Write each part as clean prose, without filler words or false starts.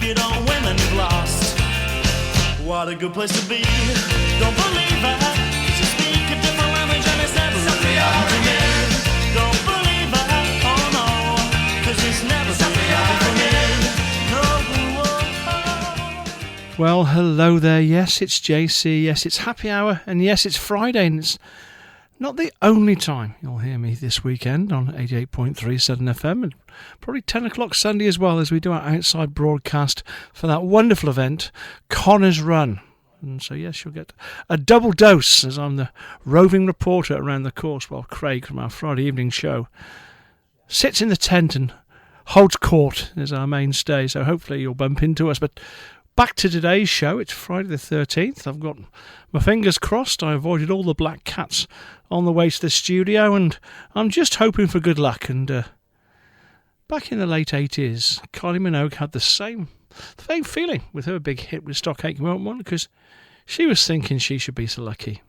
it on women blast. What a good place to be. Don't believe it, 'cause you speak a different language and it's never happened to me. Don't believe it, oh no, 'cause it's never happened to me. Well, hello there. Yes, it's JC. Yes, it's happy hour. And yes, it's Friday. And it's not the only time you'll hear me this weekend on 88.3 Southern FM. And probably 10 o'clock Sunday as well, as we do our outside broadcast for that wonderful event, Connor's Run. And so, yes, you'll get a double dose as I'm the roving reporter around the course while Craig from our Friday evening show sits in the tent and holds court as our mainstay. So hopefully you'll bump into us. But back to today's show. It's Friday the 13th. I've got my fingers crossed. I avoided all the black cats on the way to the studio, and I'm just hoping for good luck. And back in the late 80s, Kylie Minogue had the same feeling with her big hit with Stock Aitken Won't Want, because she was thinking she should be so lucky.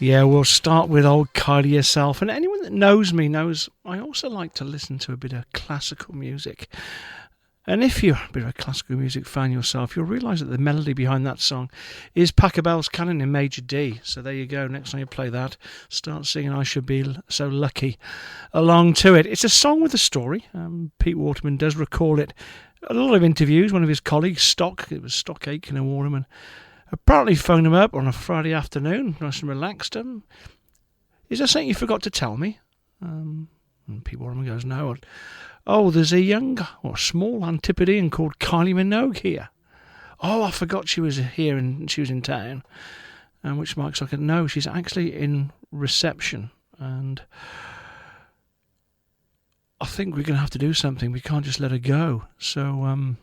Yeah, we'll start with old Kylie herself. And anyone that knows me knows I also like to listen to a bit of classical music. And if you're a bit of a classical music fan yourself, you'll realise that the melody behind that song is Pachelbel's Canon in Major D. So there you go. Next time you play that, start singing I Should Be So Lucky along to it. It's a song with a story. Pete Waterman does recall it. A lot of interviews. One of his colleagues, it was Stock Aitken and Waterman, apparently phoned him up on a Friday afternoon, nice and relaxed. Is there something you forgot to tell me? And Pete Waterman goes, no, Oh, there's a young or small Antipodean called Kylie Minogue here. Oh, I forgot she was here and she was in town. And which marks like a no, she's actually in reception. And I think we're going to have to do something. We can't just let her go. So,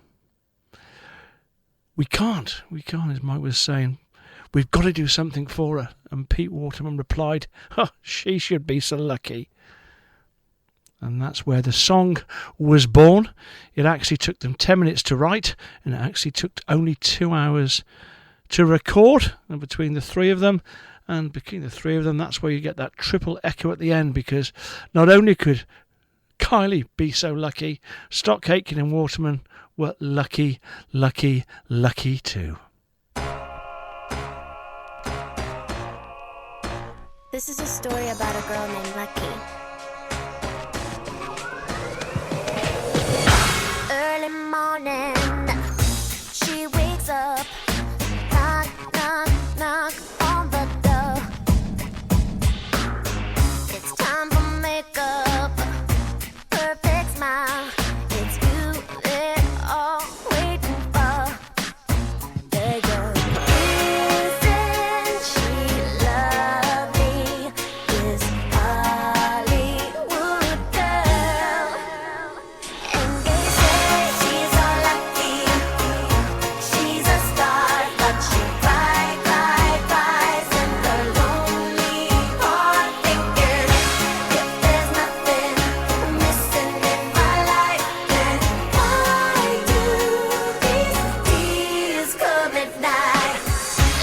we can't, as Mike was saying. We've got to do something for her. And Pete Waterman replied, oh, she should be so lucky. And that's where the song was born. It actually took them 10 minutes to write, and it actually took only 2 hours to record. And between the three of them, that's where you get that triple echo at the end, because not only could Kylie be so lucky, Stock Aitken and Waterman were lucky, lucky, lucky too. This is a story about a girl named Lucky. Early morning, she wakes up, knock, knock, knock on the door. It's time for makeup, perfect smile. It's you they're all waiting for. There you isn't she lovely? This Hollywood girl. And they say she's all lucky. She's a star, but she cries in the lonely heart, thinking if there's nothing missing in my life, then why do these tears come at night?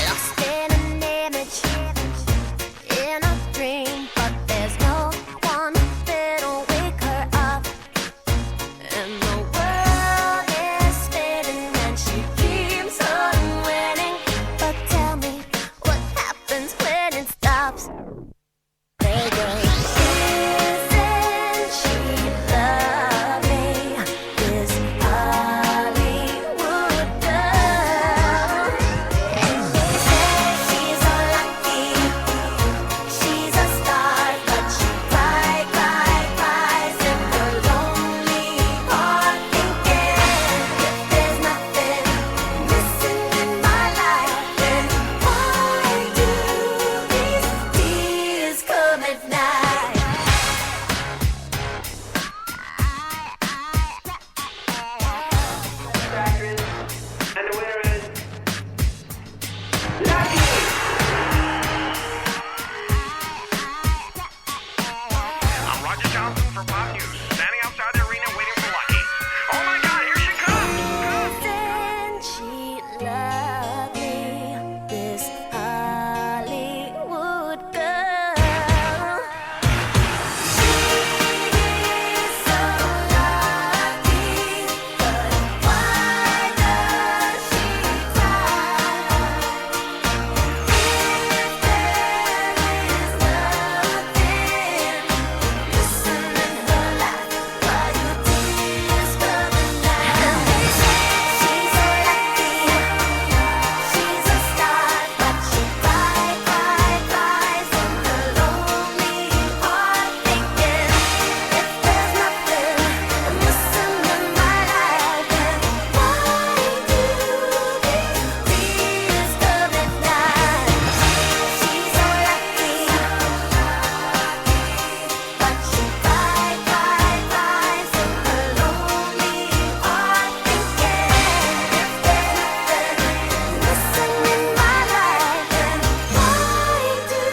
Lost in an image, in a dream, but there's no one that'll wake her up. And the world is spinning and she keeps on winning. But tell me, what happens when it stops? They go, isn't she lovely? This Hollywood girl. And they say she's all lucky. She's a star, but she cries in her lonely heart, thinking if there's nothing missing in my life, then why do these tears come at night? And the winner is Lucky! I'm Roger Johnson for Pop News, standing outside the arena waiting for Lucky. Oh my God, here she comes! Isn't she lovely? This Hollywood girl. She's so lucky, but why does she cry? If there is nothing missing in her life, why do tears come at night? And they say she's so lucky. She's a star, but she cries in her lonely heart, thinking if there's nothing missing in my life, then why do these tears come at night? She's so lucky, but she cries in her lonely heart, thinking if there's nothing missing in my life, then why do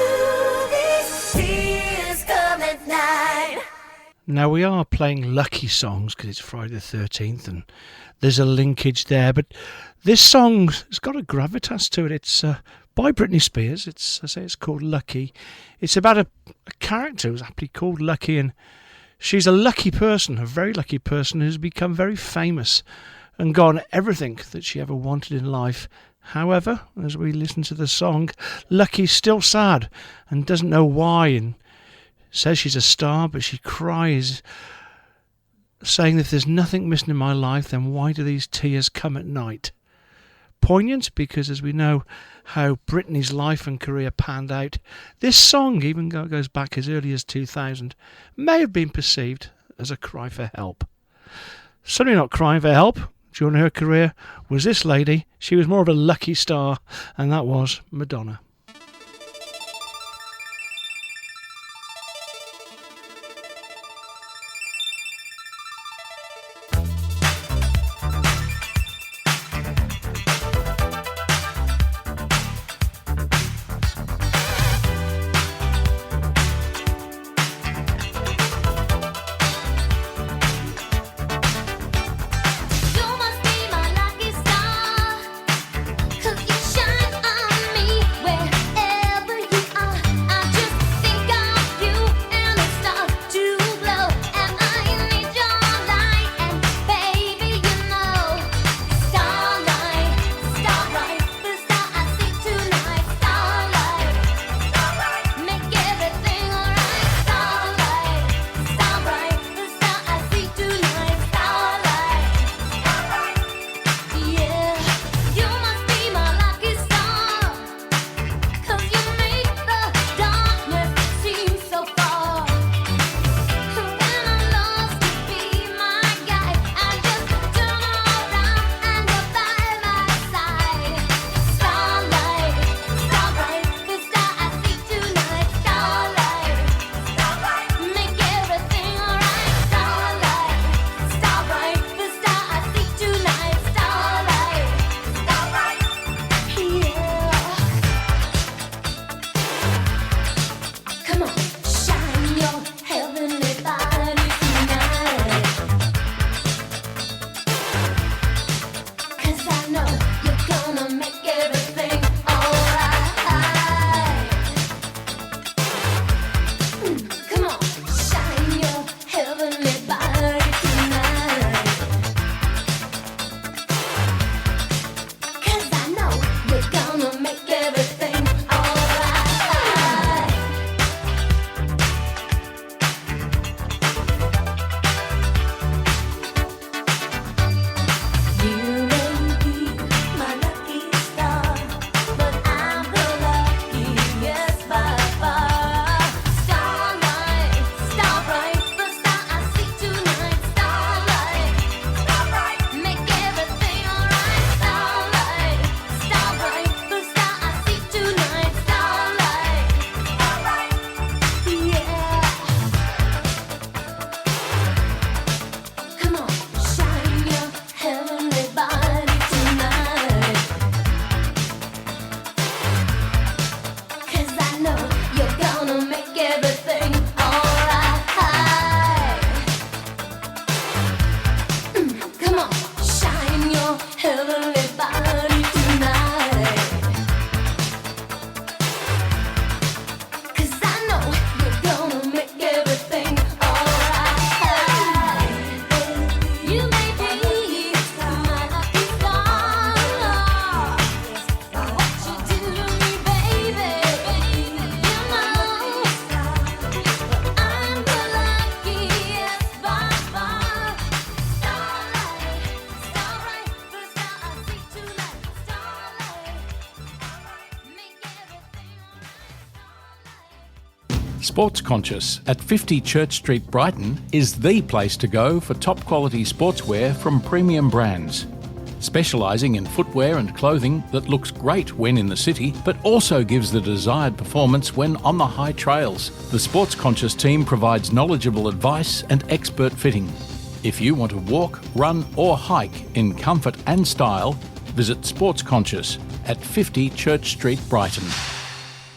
these tears come at night? Now, we are playing lucky songs because it's Friday the 13th and there's a linkage there, but this song has got a gravitas to it. It's by Britney Spears. It's called Lucky. It's about a character who's aptly called Lucky, and she's a lucky person, a very lucky person who's become very famous and gone everything that she ever wanted in life. However, as we listen to the song, Lucky's still sad and doesn't know why, and says she's a star, but she cries, saying if there's nothing missing in my life, then why do these tears come at night? Poignant, because as we know how Britney's life and career panned out, this song even goes back as early as 2000, may have been perceived as a cry for help. Certainly not crying for help during her career was this lady. She was more of a lucky star, and that was Madonna. You must be my lucky star, 'cause you shine on me wherever you are. I just think of you and it starts to glow, and I need your light, and baby you know, starlight, starlight, the star I see tonight, starlight, starlight, make everything alright, starlight, starlight, the star I see tonight, starlight, starlight, yeah, you must be my lucky star, 'cause you make the darkness seem so far. When I'm lost, you be my guide. I just turn around and you're by my side. Starlight, starlight, the star I see tonight. Starlight, starlight, make everything alright. Starlight, starlight, the star I see tonight. Starlight, starlight, yeah. Come on, shine your heavenly body tonight, 'cause I know you're gonna make everything alright. Come on, shine your heavenly body tonight, 'cause I know you're gonna make everything alright. You may be my lucky star, but I'm the luckiest by far. Starlight, starbright, the star I see tonight. Starlight, starbright, make everything alright. Starlight, starbright, the star I see tonight. Starlight, starlight, yeah. Come on, shine your heavenly body tonight, 'cause I know you're gonna make everything alright. Come on, shine your heavenly body tonight, 'cause I know you're gonna make everything alright. You may be my lucky star. What you do to me, baby, you know, I'm the luckiest by far. Starlight, starlight, the star I see tonight. Starlight, make everything alright. Sports Conscious at 50 Church Street, Brighton is the place to go for top quality sportswear from premium brands. Specialising in footwear and clothing that looks great when in the city, but also gives the desired performance when on the high trails. The Sports Conscious team provides knowledgeable advice and expert fitting. If you want to walk, run or hike in comfort and style, visit Sports Conscious at 50 Church Street, Brighton.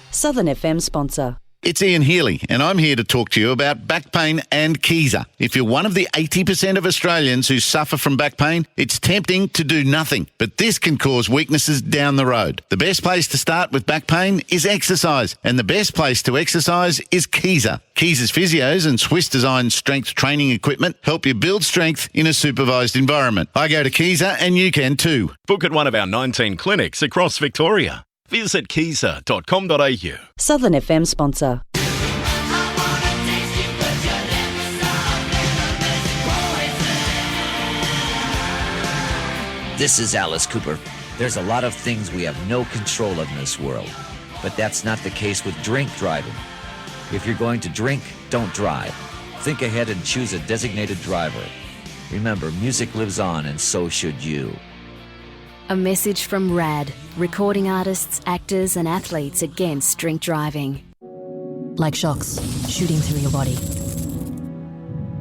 Southern FM sponsor. It's Ian Healy, and I'm here to talk to you about back pain and Keyser. If you're one of the 80% of Australians who suffer from back pain, it's tempting to do nothing, but this can cause weaknesses down the road. The best place to start with back pain is exercise, and the best place to exercise is Keyser. Keyser's physios and Swiss-designed strength training equipment help you build strength in a supervised environment. I go to Keyser, and you can too. Book at one of our 19 clinics across Victoria. Visit keyser.com.au. Southern FM sponsor. This is Alice Cooper. There's a lot of things we have no control of in this world, but that's not the case with drink driving. If you're going to drink, don't drive. Think ahead and choose a designated driver. Remember, music lives on, and so should you. A message from RAD, recording artists, actors and athletes against drink driving. Like shocks shooting through your body.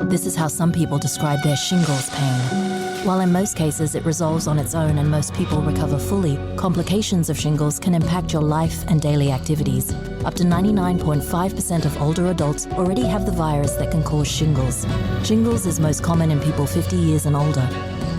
This is how some people describe their shingles pain. While in most cases it resolves on its own and most people recover fully, complications of shingles can impact your life and daily activities. Up to 99.5% of older adults already have the virus that can cause shingles. Shingles is most common in people 50 years and older,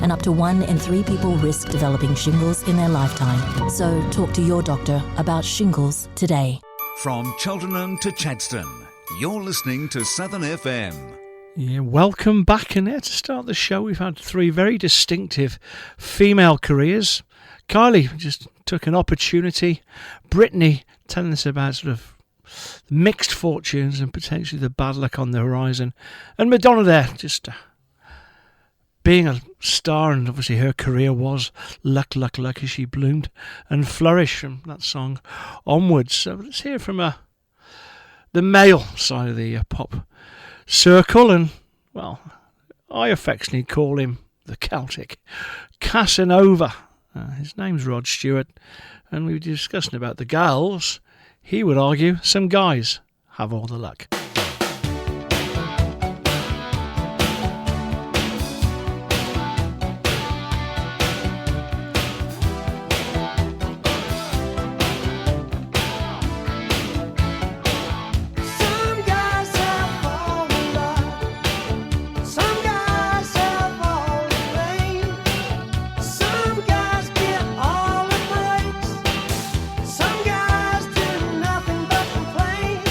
and up to 1 in 3 people risk developing shingles in their lifetime. So talk to your doctor about shingles today. From Cheltenham to Chadstone, you're listening to Southern FM. Yeah, welcome back. And there to start the show, we've had 3 very distinctive female careers. Kylie just took an opportunity. Brittany telling us about sort of mixed fortunes and potentially the bad luck on the horizon. And Madonna there, just being a star, and obviously her career was luck, luck, luck as she bloomed and flourished from that song onwards. So let's hear from the male side of the pop circle, and well, I affectionately call him the Celtic Casanova. His name's Rod Stewart, and we were discussing about the gals. He would argue some guys have all the luck. Some guys do nothing but complain.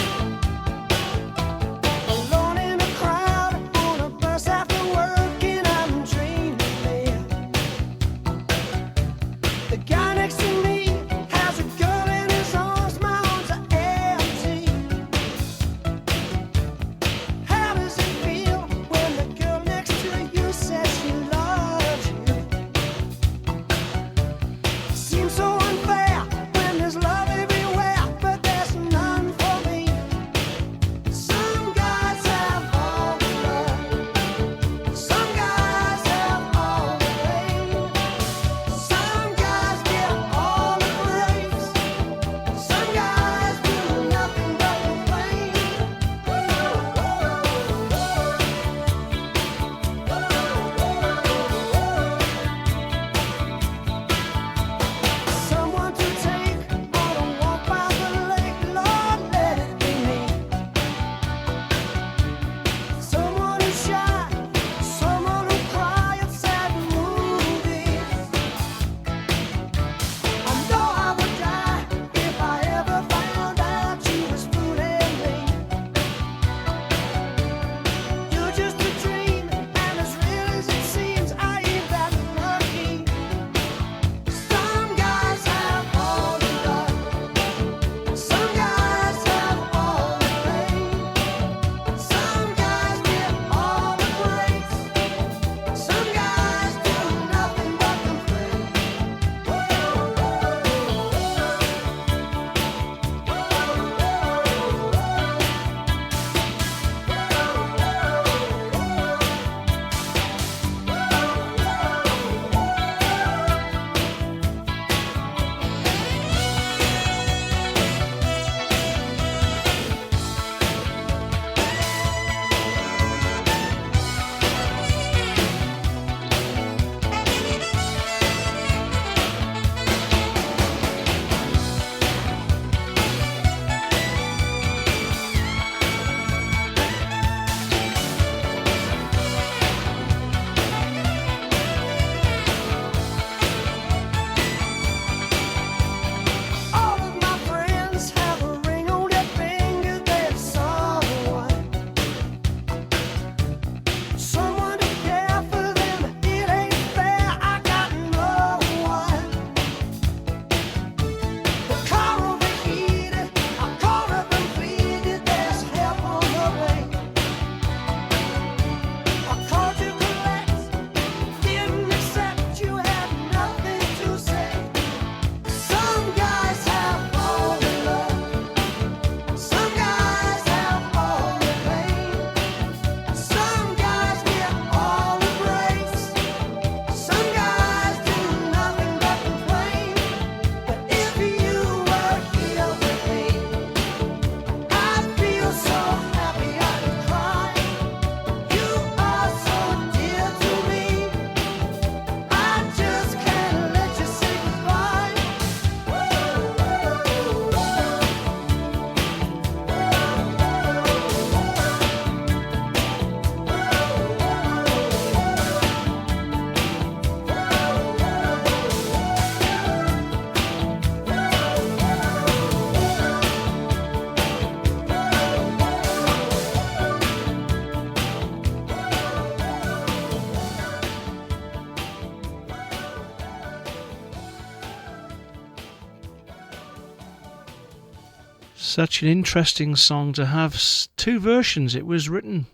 Such an interesting song to have two versions. It was written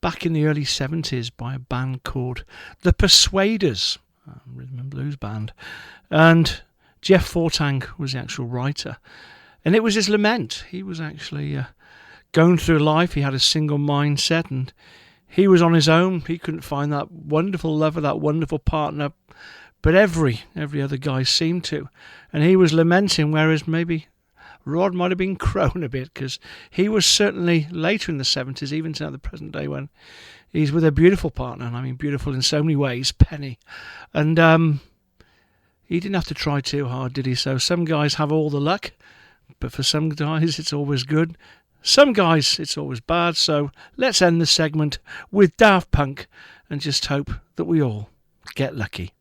back in the early 70s by a band called The Persuaders, a rhythm and blues band, and Jeff Fortang was the actual writer. And it was his lament. He was actually going through life. He had a single mindset, and he was on his own. He couldn't find that wonderful lover, that wonderful partner, but every other guy seemed to. And he was lamenting, whereas maybe Rod might have been crowing a bit, because he was certainly later in the 70s, even to the present day, when he's with a beautiful partner, and I mean beautiful in so many ways, Penny. And he didn't have to try too hard, did he? So some guys have all the luck, but for some guys it's always good. Some guys it's always bad. So let's end the segment with Daft Punk and just hope that we all get lucky.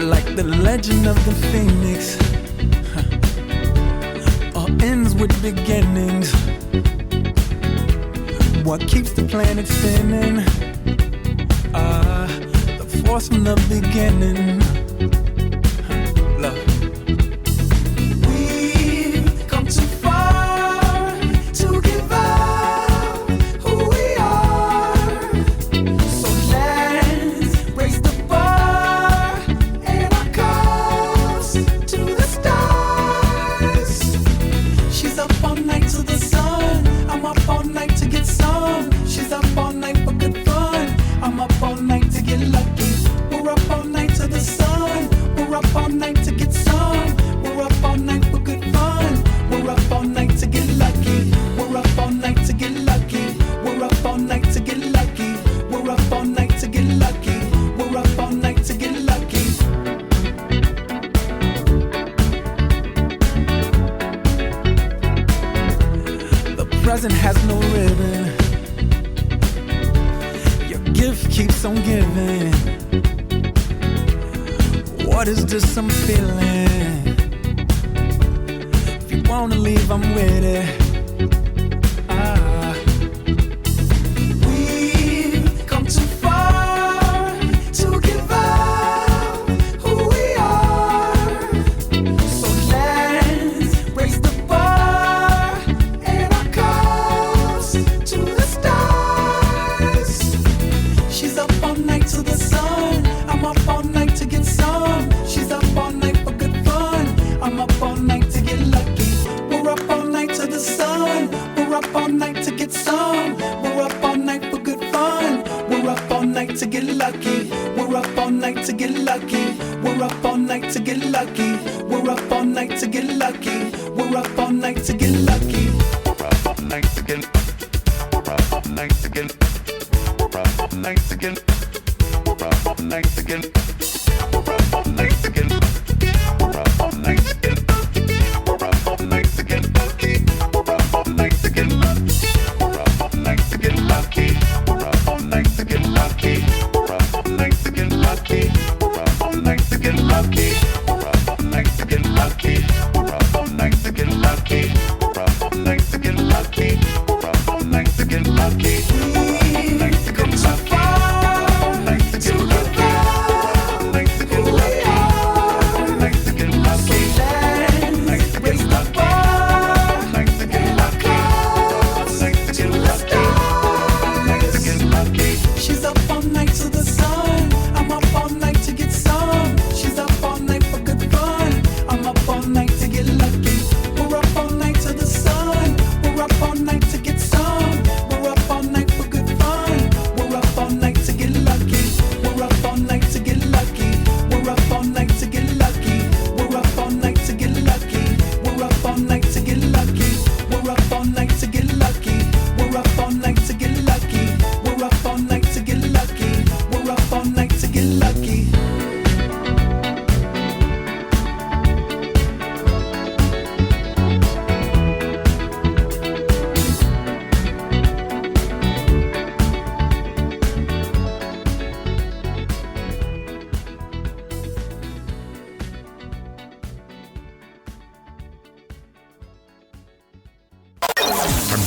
Like the legend of the phoenix, all ends with beginnings. What keeps the planet spinning? The force from the beginning. Look, we've come too far to give up who we are. So let's raise the bar and our cups to the stars. She's up all night to the sun. I'm up all night to get some. She's up all night for good fun. I'm up all night to get lucky. We're up all night to the sun. We're up all night to get some. We're up all night for good fun. We're up all night to get lucky. We're up all night to get lucky. We're up all night to get lucky. We're up all night to get lucky. We're up all night to get lucky. The present has no ribbon. Your gift keeps on giving. What is this I'm feeling? If you wanna leave, I'm with it. We've come too far to give up who we are. So let's raise the bar and our cups to the stars. She's up all night to the sun. I'm up all night to get some. She's up all night for good fun. I'm up all night to get lucky. We're up all night to the sun. We're up all night to get some. We're up all night for good fun. We're up all night to get lucky. We're up all night to get lucky. We're up all night to get lucky. We're up all night to get lucky. We're up all night to get lucky. We're up all night to get. We're up all night to get. We're up all night to get. We're up all night to get. We're up all night to get. We're up all night to get. We're up all night to get lucky. We're up all night to get lucky. We're up all night to get lucky. We're up all night to get lucky. We're up all night to get lucky. We're up all night to get lucky. We're up all night to get lucky. We're up all night to get lucky. We're up all night to get lucky. We're up all night to get lucky. We've come so far to give up who we are. So let's raise the bar and our cups to the stars. She's up all night to the sun. I'm up all night to get some. She's up all night for good fun. I'm up all night to get lucky. We're up all night to the sun. We're up all night to get some. We're up all night for good fun. We're up all night to get lucky. We're up all night to get lucky. We're up all night to get lucky. We're up all night to get lucky. We're up all night to get lucky. We're up all night to get lucky. We're up all night to get lucky. We're up all night to get lucky. We're up all night to get lucky.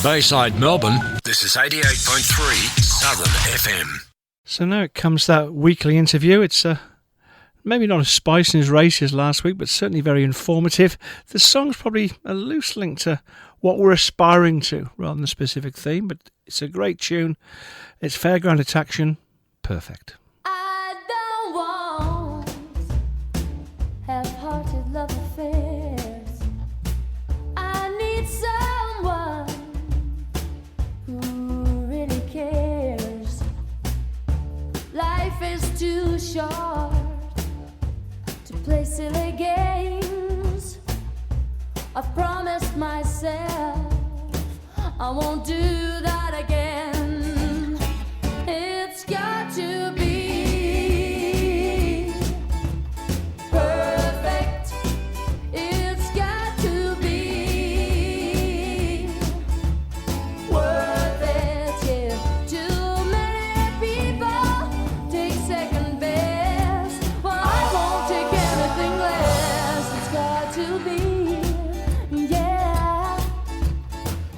Bayside Melbourne, this is 88.3 Southern FM. So now it comes to that weekly interview. It's maybe not as spicy and as racy as last week, but certainly very informative. The song's probably a loose link to what we're aspiring to rather than a specific theme, but it's a great tune. It's Fairground Attraction. Perfect. I don't want half-hearted love affairs. I need someone who really cares. Life is too short to play silly games. I've promised myself I won't do that again. It's got to be perfect. It's got to be worth it. Yeah. Too many people take second best. Well, I won't take anything less. It's got to be, yeah,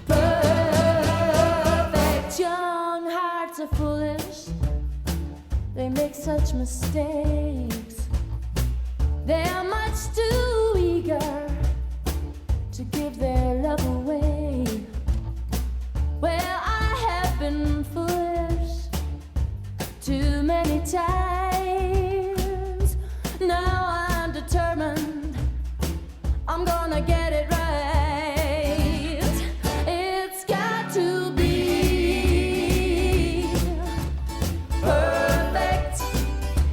perfect. Young hearts are foolish. They make such mistakes. They are much too eager to give their love away. Well, I have been foolish too many times. Now I'm determined I'm gonna get it right. It's got to be perfect.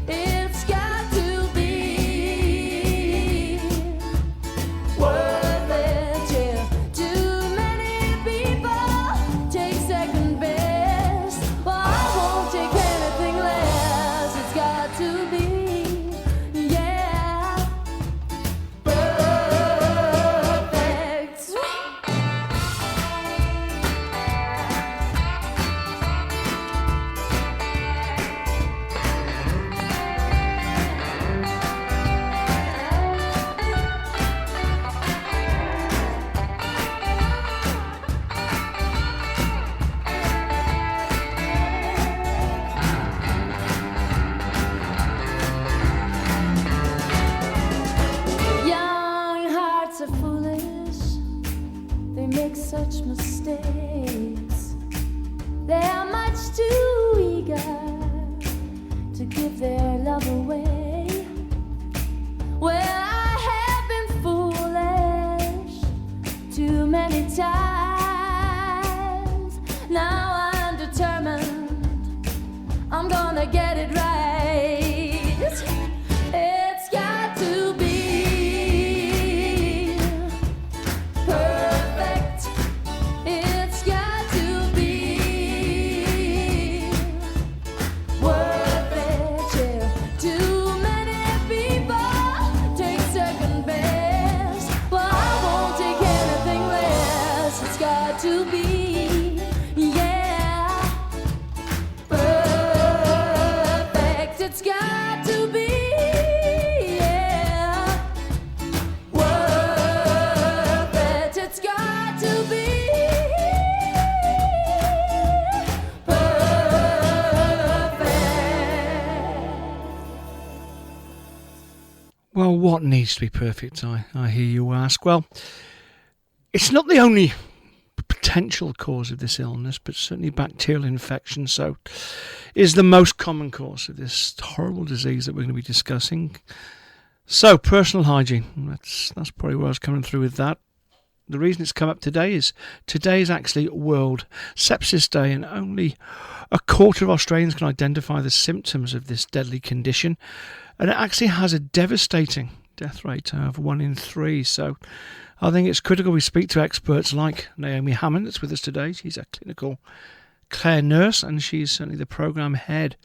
It's got to be worth it. Yeah. Too many people take second best. Well, I won't take anything less. It's got to be, yeah, perfect. Young hearts are foolish. They make such mistakes. They are much too eager to give their love away. Well, I have been foolish too many times. Now I'm determined I'm gonna get it right. It's got to be perfect. It's got to be worth it. Yeah. Too many people take second best. Well, I won't take anything less. It's got to be, yeah, perfect. It's got to be, yeah, worth it. It's got to be Well, what needs to be perfect, I hear you ask? Well, it's not the only potential cause of this illness, but certainly bacterial infection so is the most common cause of this horrible disease that we're going to be discussing. So, personal hygiene, that's probably where I was coming through with that. The reason it's come up today is actually World Sepsis Day, and only a quarter of Australians can identify the symptoms of this deadly condition, and it actually has a devastating death rate of 1 in 3. So I think it's critical we speak to experts like Naomi Hammond that's with us today. She's a clinical care nurse, and she's certainly the programme head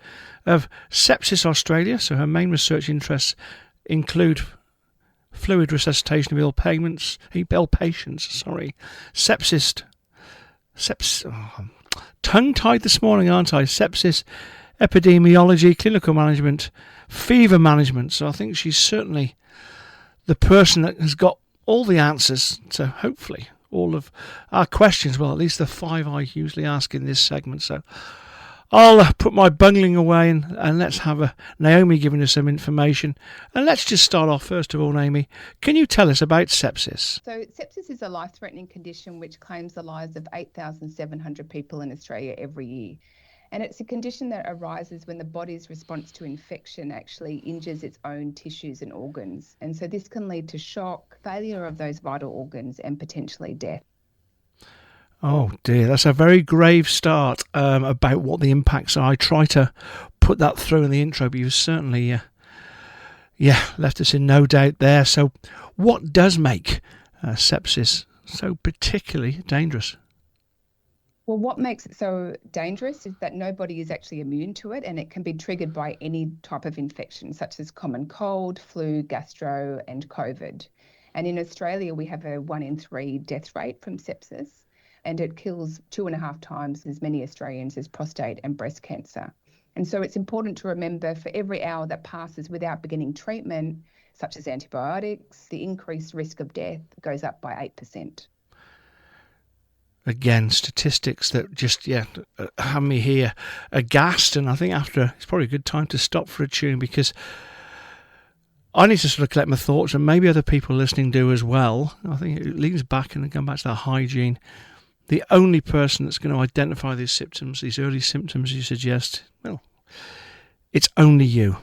of Sepsis Australia. So her main research interests include fluid resuscitation of ill patients, sepsis, tongue-tied this morning, aren't I? Sepsis, epidemiology, clinical management, fever management. So I think she's certainly the person that has got all the answers to hopefully all of our questions. Well, at least the 5 I usually ask in this segment. So I'll put my bungling away and let's have Naomi giving us some information. And let's just start off, first of all, Naomi, can you tell us about sepsis? So sepsis is a life-threatening condition which claims the lives of 8,700 people in Australia every year. And it's a condition that arises when the body's response to infection actually injures its own tissues and organs. And so this can lead to shock, failure of those vital organs, and potentially death. Oh dear, that's a very grave start about what the impacts are. I try to put that through in the intro, but you've certainly left us in no doubt there. So what does make sepsis so particularly dangerous? Well, what makes it so dangerous is that nobody is actually immune to it, and it can be triggered by any type of infection, such as common cold, flu, gastro, and COVID. And in Australia, we have a 1 in 3 death rate from sepsis, and it kills 2.5 times as many Australians as prostate and breast cancer. And so it's important to remember, for every hour that passes without beginning treatment, such as antibiotics, the increased risk of death goes up by 8%. Again, statistics that just have me here aghast, and I think after it's probably a good time to stop for a tune, because I need to sort of collect my thoughts, and maybe other people listening do as well. I think it leans back and come back to that hygiene. The only person that's going to identify these symptoms, these early symptoms you suggest, well, it's only you.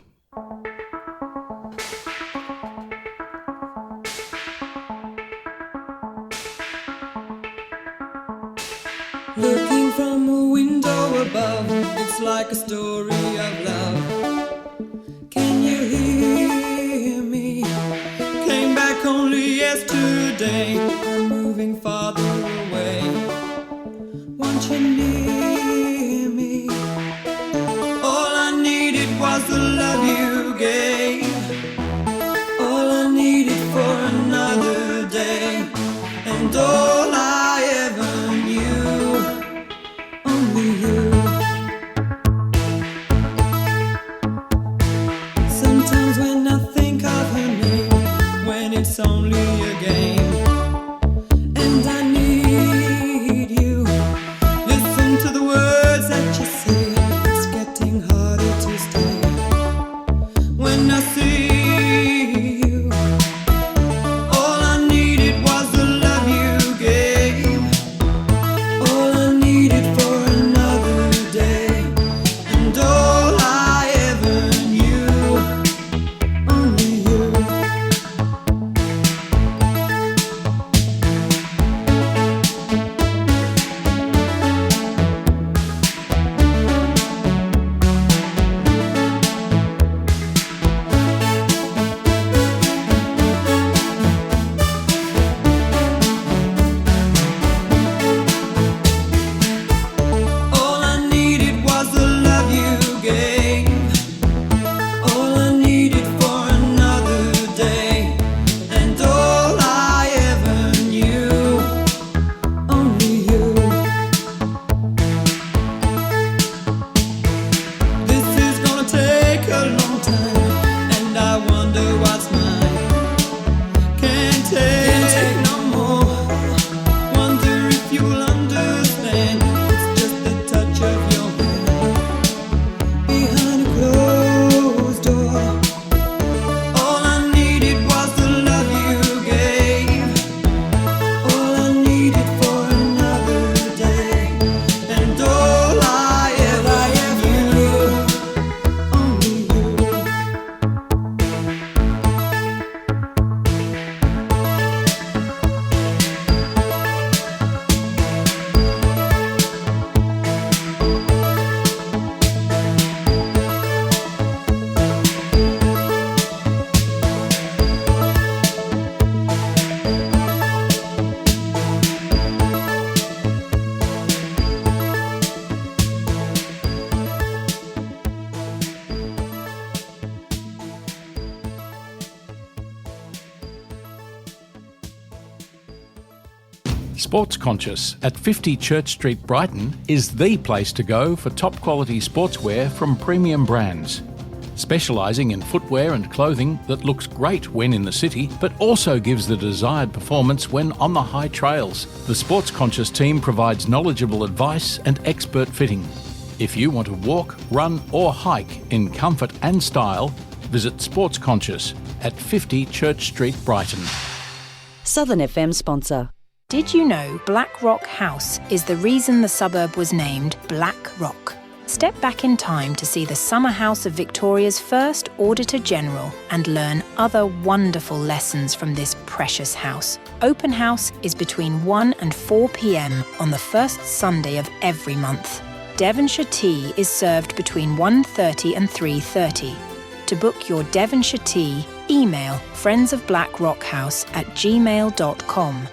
Looking from a window above, it's like a story of love. Can you hear me? Came back only yesterday. I'm moving farther away. Want you near me? All I needed was the love you gave. All I needed for another day. And all I ever knew. Only you. Sometimes when I think of her name, when it's only a game, and I need you. Listen to the words that you say. It's getting harder to stay. When I see you, all I needed was the love you gave. All I needed for another day, and all I ever knew, only you. All I needed was the love you gave. All I needed for another day, and all I ever knew, only you. This is gonna take a long time, and I wonder what's mine. Can't take no more. Wonder if you'll understand. It's just the touch of your hand behind a closed door. All I needed was the love you gave. All I needed for another day, and all I ever knew, only you. Sports Conscious at 50 Church Street, Brighton is the place to go for top quality sportswear from premium brands. specialising in footwear and clothing that looks great when in the city, but also gives the desired performance when on the high trails. The Sports Conscious team provides knowledgeable advice and expert fitting. If you want to walk, run or hike in comfort and style, visit Sports Conscious at 50 Church Street, Brighton. Southern FM sponsor. Did you know Black Rock House is the reason the suburb was named Black Rock? Step back in time to see the summer house of Victoria's first Auditor General and learn other wonderful lessons from this precious house. Open house is between 1 and 4 p.m. on the first Sunday of every month. Devonshire tea is served between 1:30 and 3:30. To book your Devonshire tea, email friendsofblackrockhouse@gmail.com.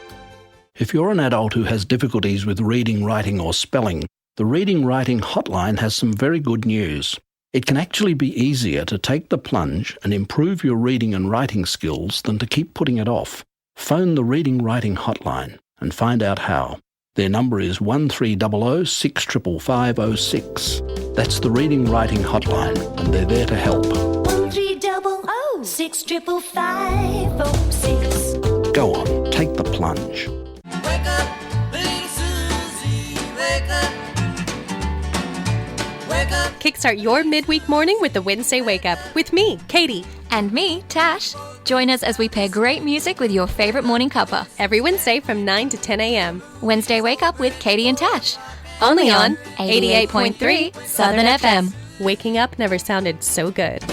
If you're an adult who has difficulties with reading, writing or spelling, the Reading Writing Hotline has some very good news. It can actually be easier to take the plunge and improve your reading and writing skills than to keep putting it off. Phone the Reading Writing Hotline and find out how. Their number is 1300 65506. That's the Reading Writing Hotline, and they're there to help. 1300 65506. Go on, take the plunge. Wake up, little Susie, wake up. Wake up. Kickstart your midweek morning with the Wednesday Wake Up with me, Katie. And me, Tash. Join us as we pair great music with your favourite morning cuppa. Every Wednesday from 9 to 10 a.m. Wednesday Wake Up with Katie and Tash. Only on 88.3 Southern FM. Waking up never sounded so good.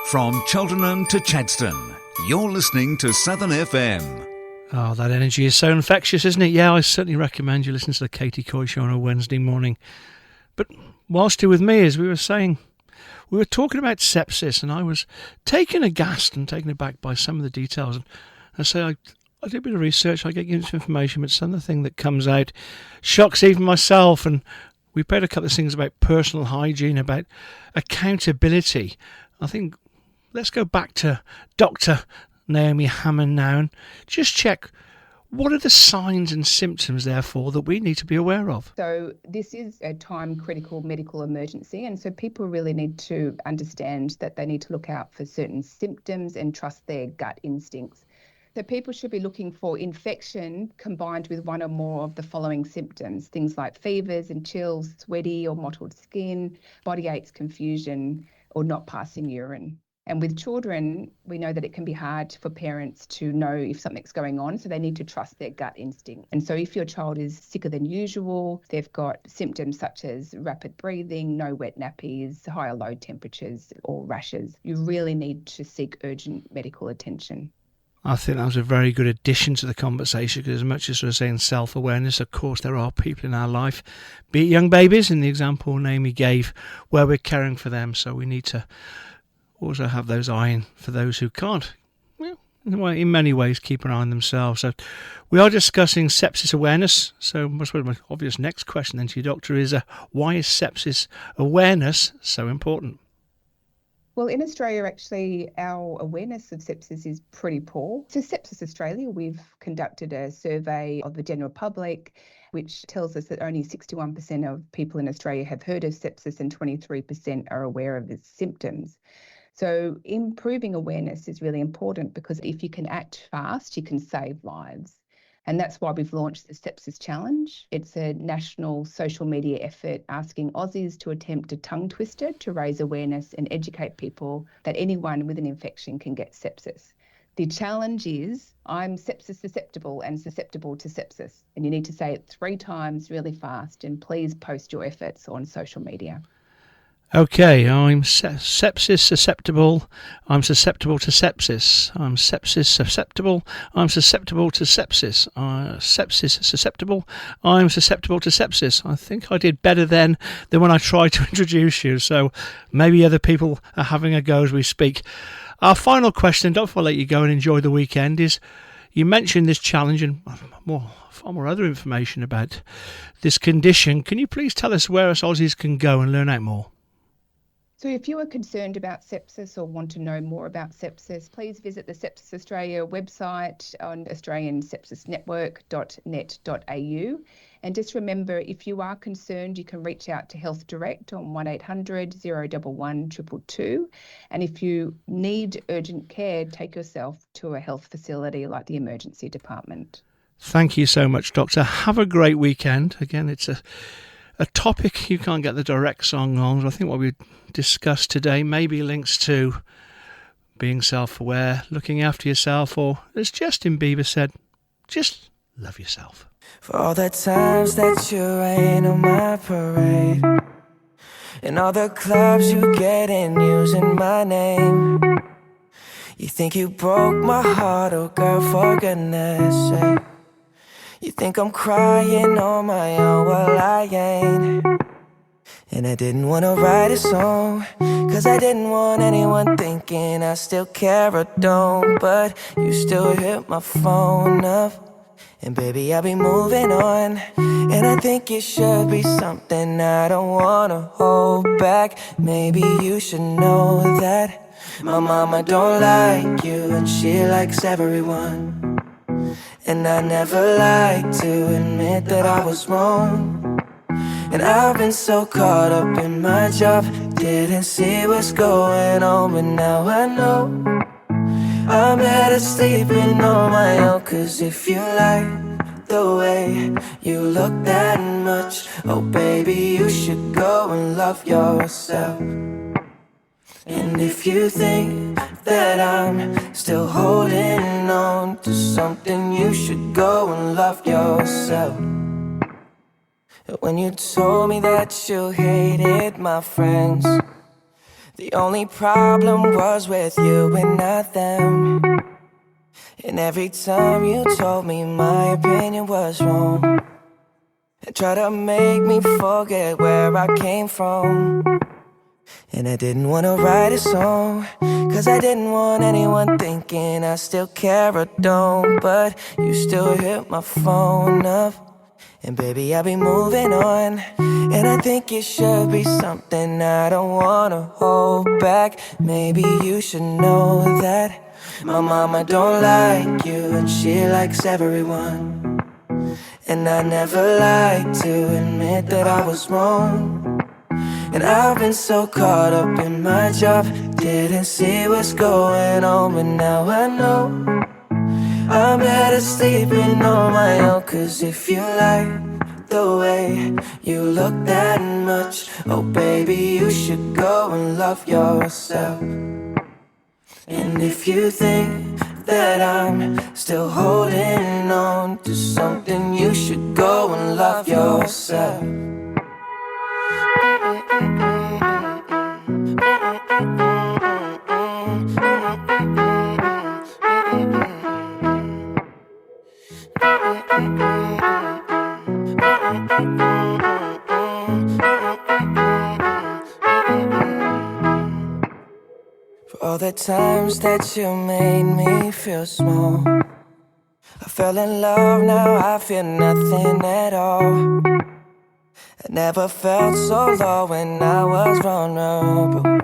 From Cheltenham to Chadstone, you're listening to Southern FM. Oh, that energy is so infectious, isn't it? Yeah, I certainly recommend you listen to the Katie Coy Show on a Wednesday morning. But whilst you're with me, as we were saying, we were talking about sepsis, and I was taken aghast and taken aback by some of the details. And I say, I do a bit of research, I get you some information, but some of the thing that comes out shocks even myself. And we read a couple of things about personal hygiene, about accountability. I think let's go back to Dr. Naomi Hammond now and just check, what are the signs and symptoms, therefore, that we need to be aware of? So this is a time-critical medical emergency, and so people really need to understand that they need to look out for certain symptoms and trust their gut instincts. So people should be looking for infection combined with one or more of the following symptoms, things like fevers and chills, sweaty or mottled skin, body aches, confusion, or not passing urine. And with children, we know that it can be hard for parents to know if something's going on, so they need to trust their gut instinct. And so if your child is sicker than usual, they've got symptoms such as rapid breathing, no wet nappies, high or low temperatures, or rashes, you really need to seek urgent medical attention. I think that was a very good addition to the conversation, because as much as we're saying self-awareness, of course there are people in our life, be it young babies, in the example Naomi gave, where we're caring for them, so we need to also have those eye for those who can't, well, in many ways, keep an eye on themselves. So we are discussing sepsis awareness. So my obvious next question then to you, Doctor, is why is sepsis awareness so important? Well, in Australia, actually, our awareness of sepsis is pretty poor. So Sepsis Australia, we've conducted a survey of the general public, which tells us that only 61% of people in Australia have heard of sepsis and 23% are aware of its symptoms. So improving awareness is really important, because if you can act fast, you can save lives. And that's why we've launched the Sepsis Challenge. It's a national social media effort asking Aussies to attempt a tongue twister to raise awareness and educate people that anyone with an infection can get sepsis. The challenge is, I'm sepsis susceptible and susceptible to sepsis. And you need to say it 3 times really fast, and please post your efforts on social media. Okay, I'm sepsis susceptible. I'm susceptible to sepsis. I'm sepsis susceptible. I'm susceptible to sepsis. Sepsis susceptible. I'm susceptible to sepsis. I think I did better then than when I tried to introduce you. So maybe other people are having a go as we speak. Our final question, Doctor, before I let you go and enjoy the weekend, is you mentioned this challenge and far more other information about this condition. Can you please tell us where us Aussies can go and learn out more? So if you are concerned about sepsis or want to know more about sepsis, please visit the Sepsis Australia website on australiansepsisnetwork.net.au. And just remember, if you are concerned, you can reach out to Health Direct on 1800 011 222. And if you need urgent care, take yourself to a health facility like the emergency department. Thank you so much, Doctor. Have a great weekend. Again, it's a topic you can't get the direct song on. I think what we discussed today maybe links to being self-aware, looking after yourself, or as Justin Bieber said, just love yourself. For all the times that you rain on my parade, and all the clubs you get in using my name. You think you broke my heart, oh girl, for goodness sake. You think I'm crying on my own, well I ain't. And I didn't wanna write a song, cause I didn't want anyone thinking I still care or don't. But you still hit my phone up, and baby I'll be moving on. And I think it should be something I don't wanna hold back. Maybe you should know that my mama don't like you, and she likes everyone. And I never like to admit that I was wrong. And I've been so caught up in my job, didn't see what's going on. But now I know I'm better sleeping on my own. Cause if you like the way you look that much, oh baby, you should go and love yourself. And if you think that I'm still holding on to something, you should go and love yourself. When you told me that you hated my friends, the only problem was with you and not them. And every time you told me my opinion was wrong, and tried to make me forget where I came from. And I didn't wanna write a song, cause I didn't want anyone thinking I still care or don't. But you still hit my phone up, and baby I'll be moving on. And I think it should be something I don't wanna hold back. Maybe you should know that my mama don't like you, and she likes everyone. And I never like to admit that I was wrong. And I've been so caught up in my job, didn't see what's going on. But now I know I'm better sleeping on my own. Cause if you like the way you look that much, oh baby, you should go and love yourself. And if you think that I'm still holding on to something, you should go and love yourself. For all the times that you made me feel small, I fell in love, now I feel nothing at all. I never felt so low when I was vulnerable.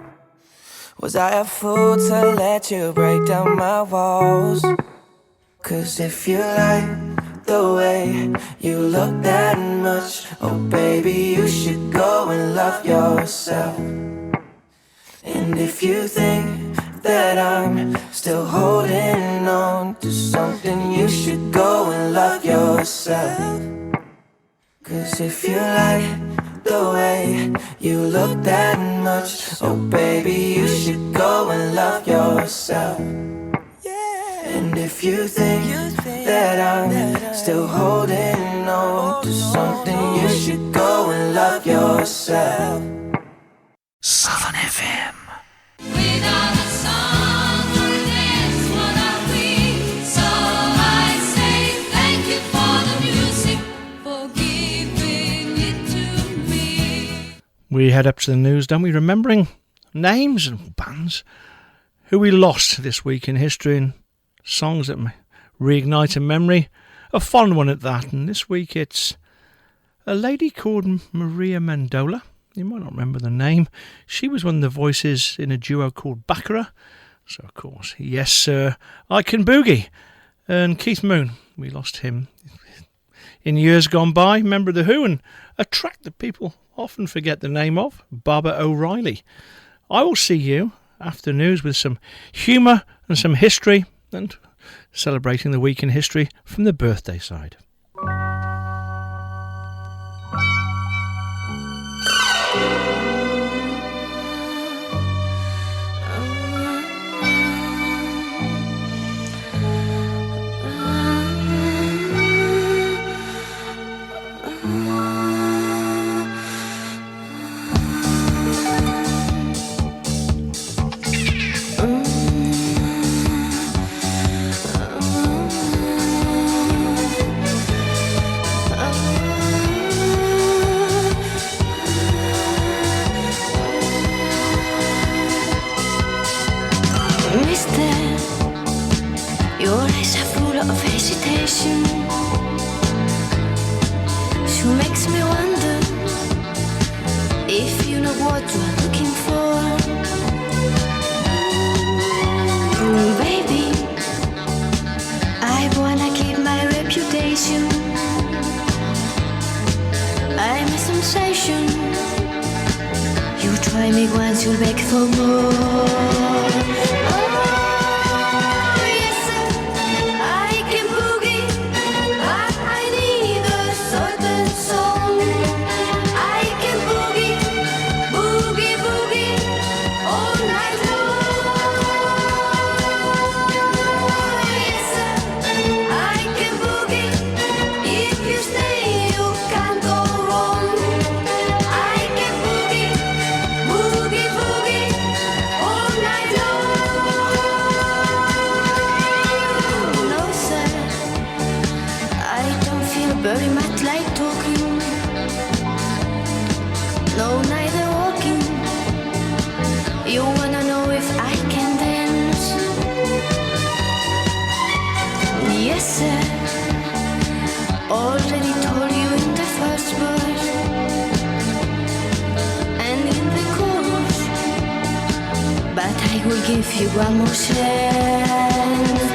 Was I a fool to let you break down my walls? Cause if you like the way you look that much, oh baby, you should go and love yourself. And if you think that I'm still holding on to something, you should go and love yourself. Cause if you like the way you look that much, oh baby, you should go and love yourself. And if you think that I'm still holding on to something, you should go and love yourself. Southern FM. Without a song or a dance, what are we? So I say thank you for the music, for giving it to me. We head up to the news, don't we? Remembering names and bands who we lost this week in history, and songs that reignite a memory, a fond one at that. And this week it's a lady called Maria Mendola, You might not remember the name. She was one of the voices in a duo called Baccarat. So, of course, Yes Sir, I Can Boogie. And Keith Moon, we lost him in years gone by, member of The Who, and a track that people often forget the name of, Barbara O'Reilly. I will see you after news with some humour and some history, and celebrating the week in history from the birthday side. Your eyes are full of hesitation. She makes me wonder if you know what you're looking for. Baby, I wanna keep my reputation. I'm a sensation. You try me once, you'll beg for more. Very much like talking, no, neither walking. You wanna know if I can dance? Yes, sir. Already told you in the first verse and in the chorus, but I will give you one more chance.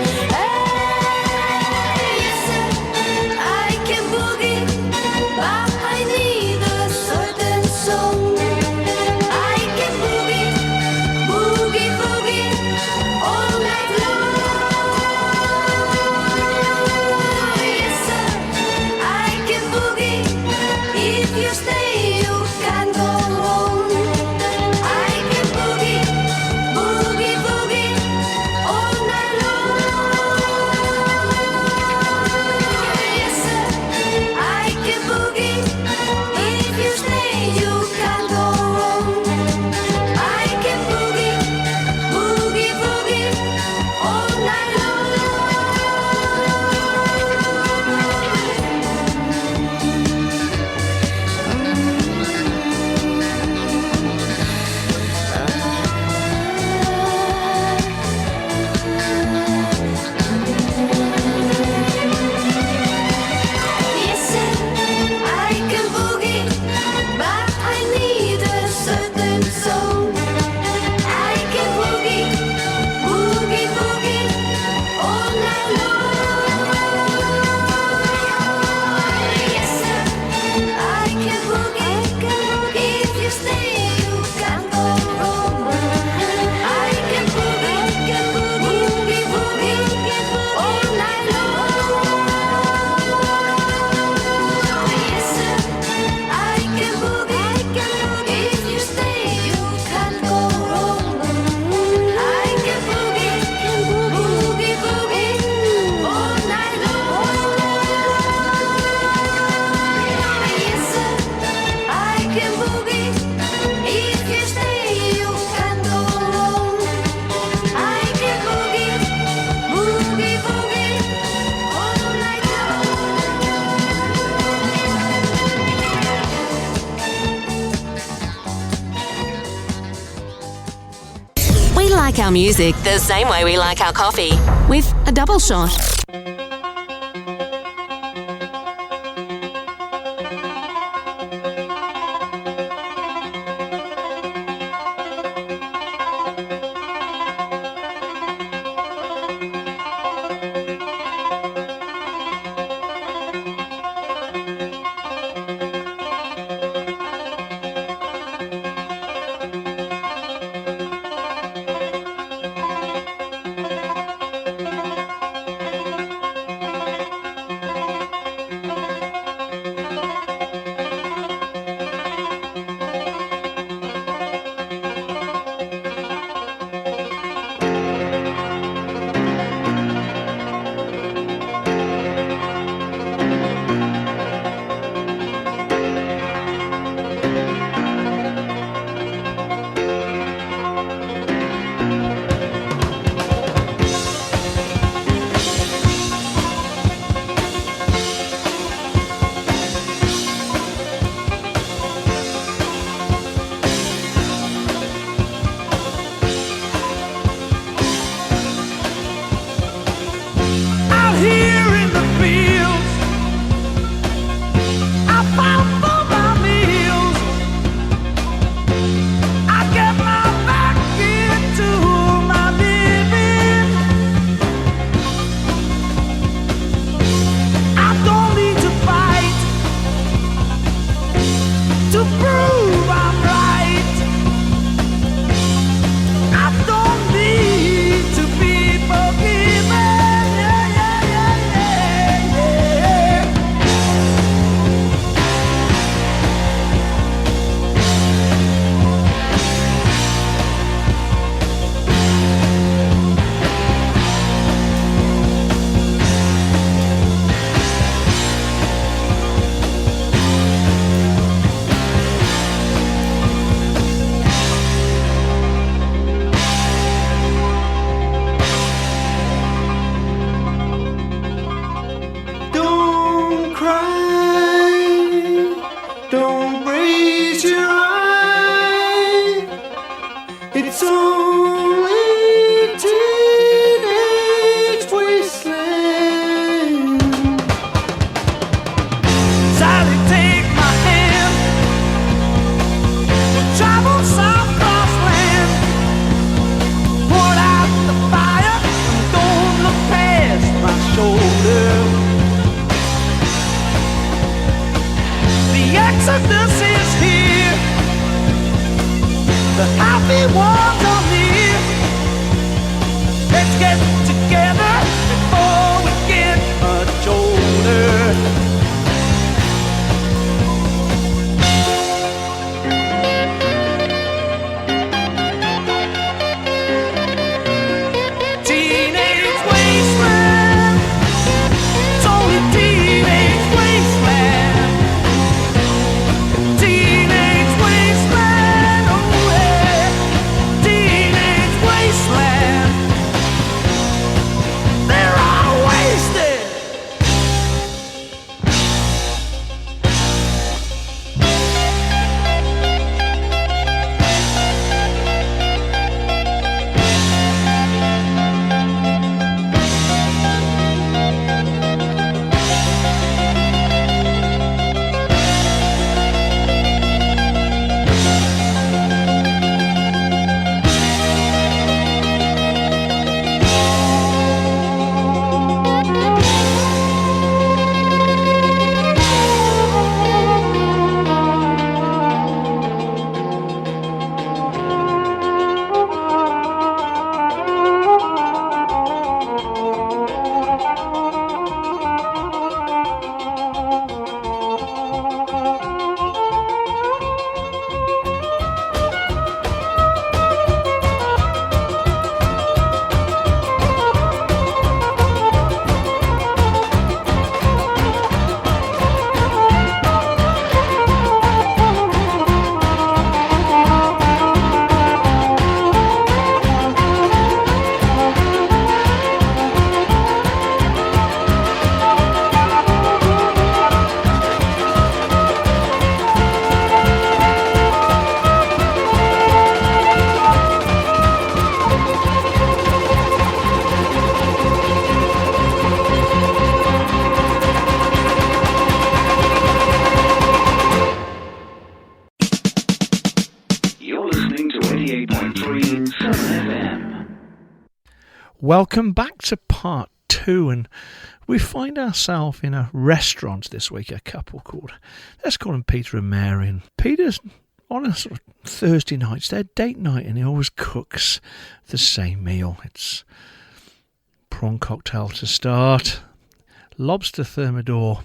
Like our music the same way we like our coffee, with a double shot. It's only teenage wasteland. Sally, take my hand. We'll travel some crossland. Put out the fire. Don't look past my shoulder. The Exodus is here. The happy ones are near. Let's get together before we get much older. Teenage wasteland. It's only teenage wasteland. Teenage wasteland. Oh yeah. Teenage wasteland. They're all wasted. You're listening to 88.3 Southern FM. Welcome back to part 2, and we find ourselves in a restaurant this week, a couple called, let's call them Peter and Mary. And Peter's on a sort of Thursday night, it's their date night, and he always cooks the same meal. It's prawn cocktail to start, lobster thermidor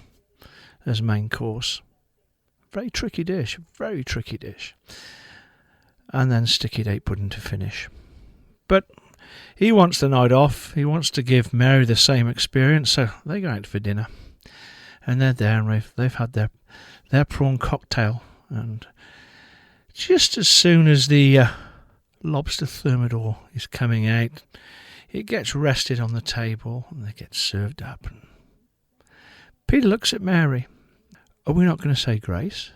as main course. Very tricky dish, very tricky dish. And then sticky date pudding to finish. But he wants the night off. He wants to give Mary the same experience, so they go out for dinner. And they're there, and they've had their prawn cocktail. And just as soon as the lobster thermidor is coming out, it gets rested on the table, and they get served up. And Peter looks at Mary. Are we not going to say grace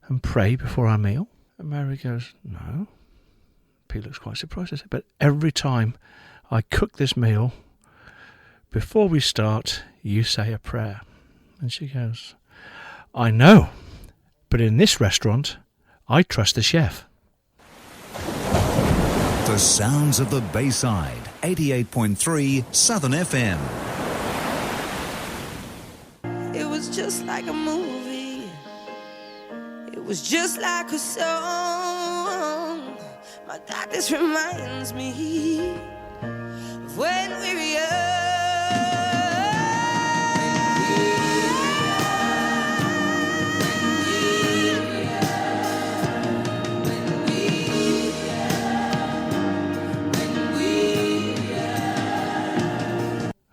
and pray before our meal? And Mary goes, no. Peter looks quite surprised. I said, but every time I cook this meal, before we start, you say a prayer. And she goes, I know, but in this restaurant, I trust the chef. The sounds of the Bayside, 88.3 Southern FM. It was just like a movie. It was just like a song. My God, this reminds me of when we were young.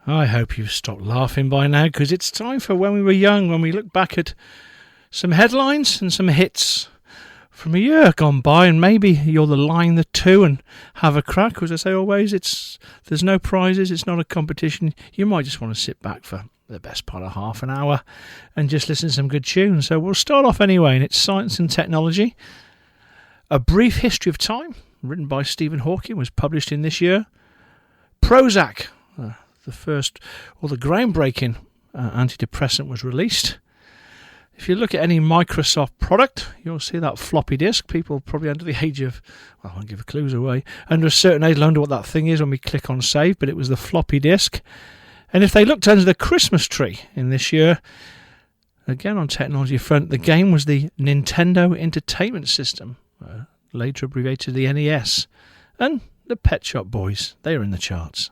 I hope you've stopped laughing by now, because it's time for When We Were Young, when we look back at some headlines and some hits from a year gone by, and maybe you're the line the two and have a crack. As I say always, there's no prizes, it's not a competition. You might just want to sit back for the best part of half an hour and just listen to some good tunes. So we'll start off anyway, and it's science and technology. A brief history of time, written by Stephen Hawking, was published in this year. Prozac, the first, or the groundbreaking antidepressant, was released. If you look at any Microsoft product, you'll see that floppy disk. People probably under the age of, well, I won't give clues away, under a certain age will wonder what that thing is when we click on save, but it was the floppy disk. And if they looked under the Christmas tree in this year, again on technology front, the game was the Nintendo Entertainment System, later abbreviated the NES, and the Pet Shop Boys. They are in the charts.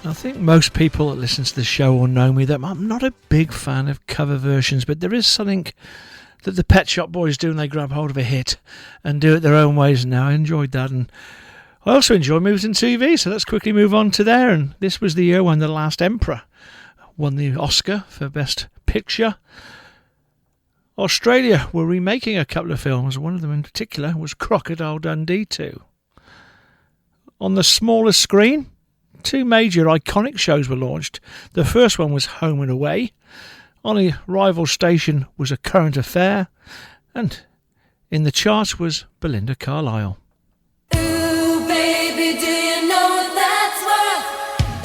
I think most people that listen to the show will know me that I'm not a big fan of cover versions, but there is something that the Pet Shop Boys do when they grab hold of a hit and do it their own ways. And now I enjoyed that, and I also enjoy movies and TV, so let's quickly move on to there. And this was the year when The Last Emperor won the Oscar for Best Picture. Australia were remaking a couple of films. One of them in particular was Crocodile Dundee 2. On the smaller screen, two major iconic shows were launched. The first one was Home and Away On a rival station was A Current Affair, and in the charts was Belinda Carlisle. Ooh, baby, do you know what that's worth?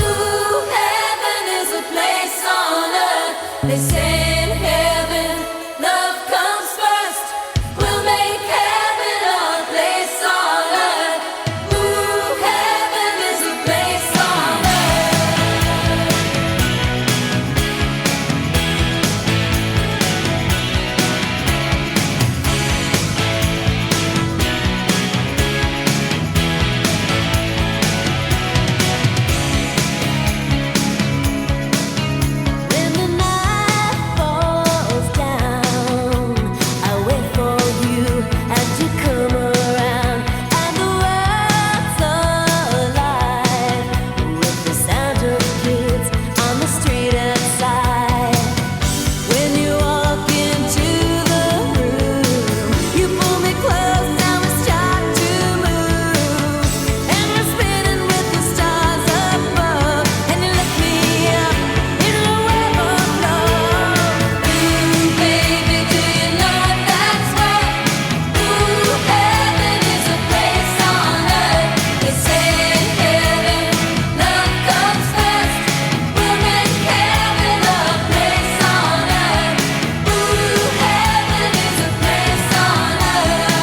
Ooh, heaven is a place on earth. They say in heaven, love comes first. We'll make heaven our place on earth. Ooh, heaven is a place on When the night falls down, I wait for you and you come around, and the world's alive with the sound of kids on the street outside. When you walk into the room, you pull me close and we start to move, and we're spinning with the stars above, and you lift me up in a web of love. Ooh, baby, do you know what that's worth? Ooh, heaven is a place on earth. They say in heaven, love comes first. We'll make heaven a place on earth. Ooh, heaven is a place on earth.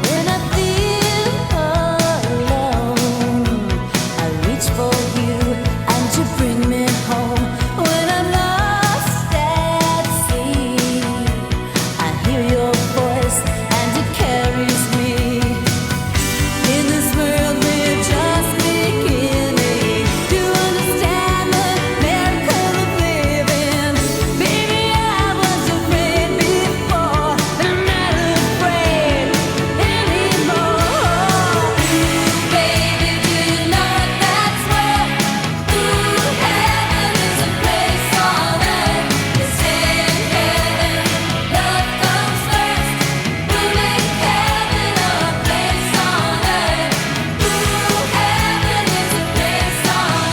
When I feel alone, I reach for you and you bring me home. When I'm lost at sea, I hear your voice and it carries me. In this world we're just beginning to understand the miracle of living. Baby, I was afraid before, but I'm not afraid anymore. Ooh, baby, do you know what that's worth? Ooh, heaven is a place on earth. They say in heaven, love comes first. We'll make heaven a place on earth. Ooh, heaven is a place on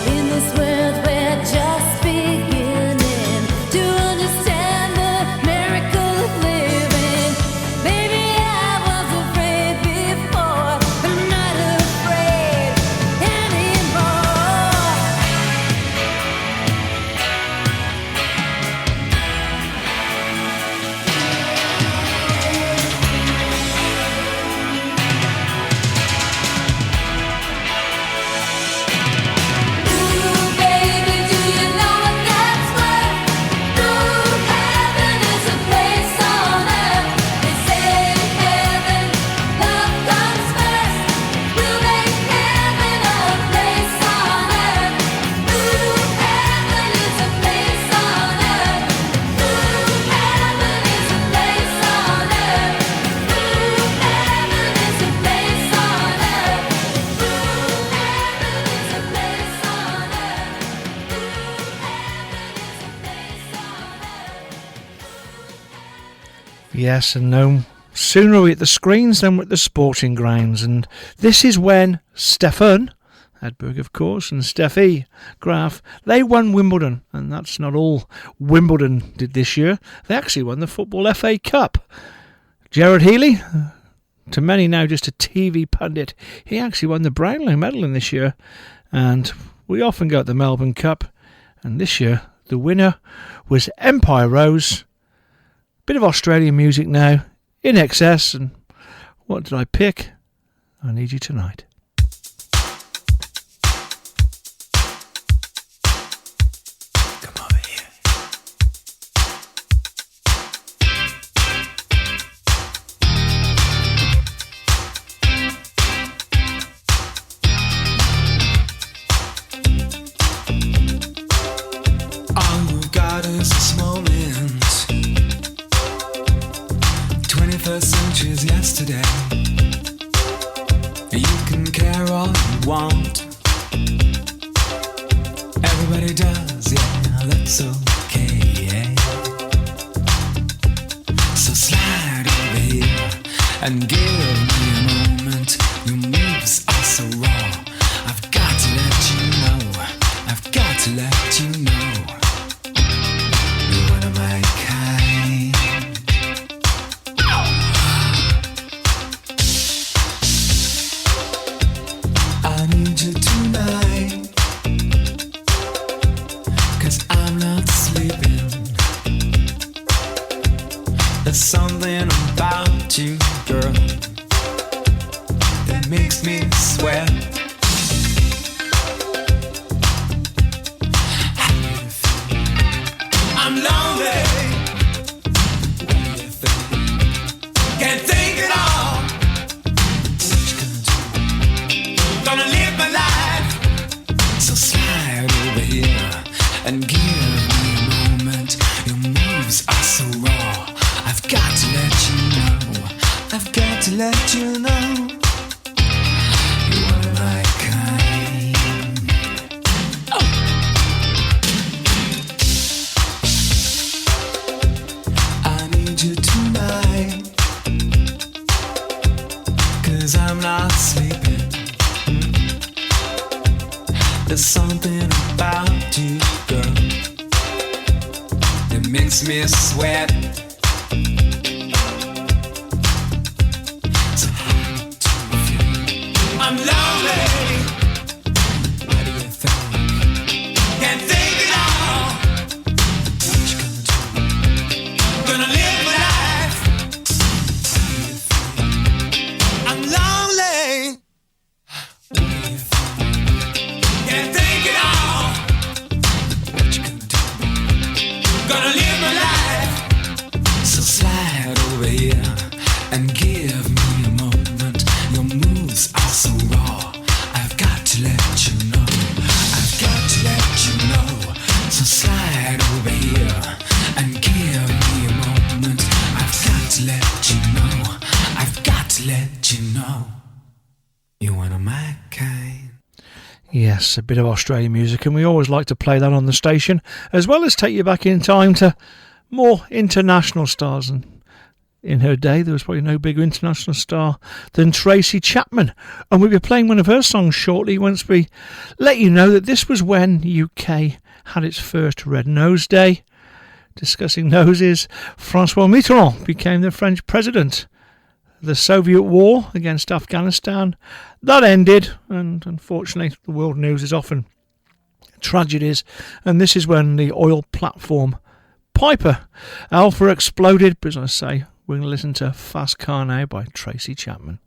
In this world we're just beginning to understand the miracle of living. Baby, I was afraid before, but I'm not afraid anymore. Ooh, baby, do you know what that's worth? Ooh, heaven is a place on earth. They say in heaven, love comes first. We'll make heaven a place on earth. Ooh, heaven is a place on earth. Ooh, heaven is a place on earth. Ooh, heaven is a place on earth. Ooh, heaven is a place on earth. Yes, and no sooner are we at the screens than we're at the sporting grounds, and this is when Stefan Edberg, of course, and Steffi Graf, they won Wimbledon, and that's not all Wimbledon did this year. They actually won the Football FA Cup. Gerard Healy, to many now just a TV pundit, he actually won the Brownlow medal in this year, and we often go at the Melbourne Cup, and this year the winner was Empire Rose. Bit of Australian music now, In Excess, and what did I pick? I Need You Tonight. it's okay. So slide over here and give me a moment. Your moves are so raw. I've got to let you know. I've got to let you know. You're one of my kind. I need you tonight, 'cause I'm not sleeping. There's something about you, girl, that makes me sweat. I'm lonely. What do you think? Can't think at all. What you gonna do? Gonna live my life. So slide over here and give me a moment. Your moves are so raw. I've got to let you know. I've got to let you know. You're one of my kind. Oh. I need you tonight, 'cause I'm not sleeping. There's something about you, girl, that makes me sweat. So how do you feel? I'm lonely. What do you think? Can't think at all. What you gonna do? Gonna live my life. How do you feel? I'm lonely. What do you think? Can't think at all. What you gonna do? Gonna live my life. So slide over here and give me a moment. Your moves are so raw. I've got to let you know. I've got to let you know. So slide over here and give me a moment. I've got to let you know. I've got to let you know. You're one of my kind. Yes, a bit of Australian music, and we always like to play that on the station, as well as take you back in time to more international stars. And in her day, there was probably no bigger international star than Tracy Chapman. And we'll be playing one of her songs shortly once we let you know that this was when UK had its first Red Nose Day. Discussing noses, François Mitterrand became the French president. The Soviet war against Afghanistan, that ended, and unfortunately the world news is often tragedies, and this is when the oil platform Piper Alpha exploded. But as I say, we're going to listen to Fast Car now by Tracy Chapman.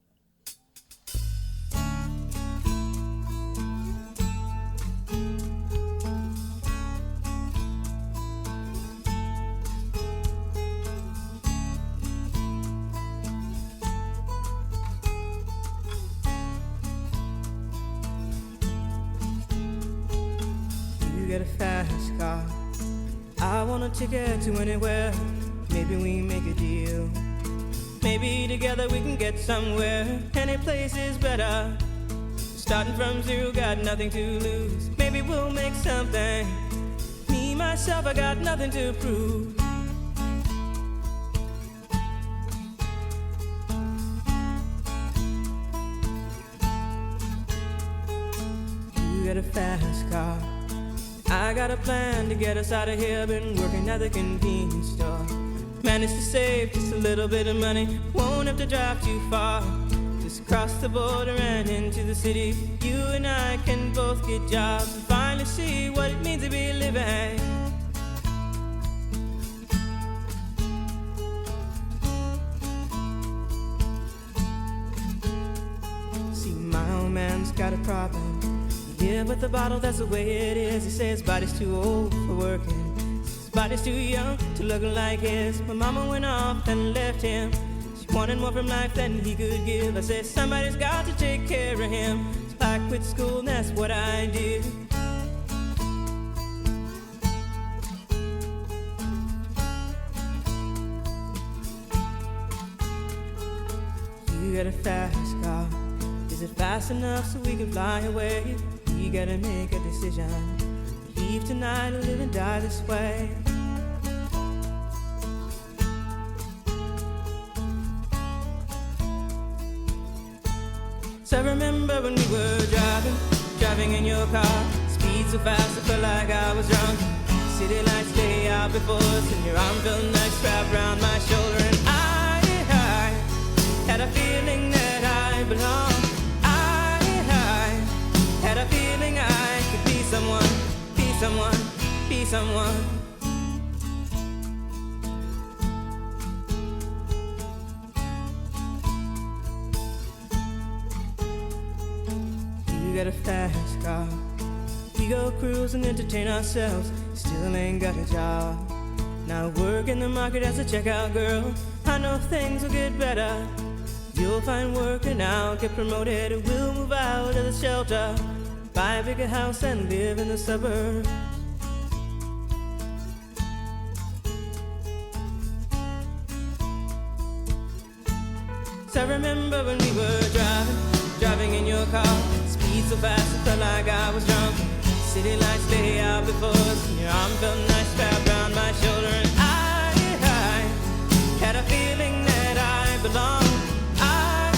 You get a fast car, I want a ticket to anywhere. Maybe we make a deal. Maybe together we can get somewhere. Any place is better. Starting from zero, got nothing to lose. Maybe we'll make something. Me, myself, I got nothing to prove. You get a fast car, I got a plan to get us out of here. Been working at the convenience store. Managed to save just a little bit of money. Won't have to drive too far. Just cross the border and into the city. You and I can both get jobs and finally see what it means to be living. See, my old man's got a problem. Yeah, with the bottle, that's the way it is. He says his body's too old for working. His body's too young to look like his. My mama went off and left him. She wanted more from life than he could give. I said, somebody's got to take care of him. So I quit school and that's what I did. You got a fast car. Is it fast enough so we can fly away? You gotta make a decision. Leave tonight or live and die this way. So I remember when we were driving in your car. Speed so fast I felt like I was drunk. City lights lay out before us, and your arm felt nice wrapped around my shoulder. And I had a feeling that I belonged. I had a feeling I could be someone, be someone, be someone. You got a fast car. We go cruise and entertain ourselves. Still ain't got a job. Now work in the market as a checkout girl. I know things will get better. You'll find work and I'll get promoted. We'll move out of the shelter, buy a bigger house and live in the suburbs. So I remember when we were driving in your car. Speed so fast I felt like I was drunk. City lights lay out before us, and your arm felt nice wrapped around my shoulder. And I had a feeling that I belonged. I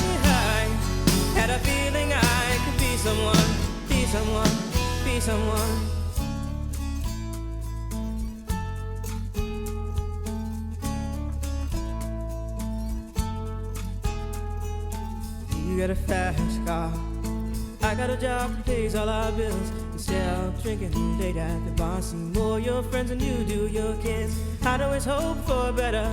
had a feeling I could be someone, be someone, be someone. You got a fast car. I got a job that pays all our bills. Instead of drinking late at the bar, see more your friends than you do your kids. I'd always hope for better.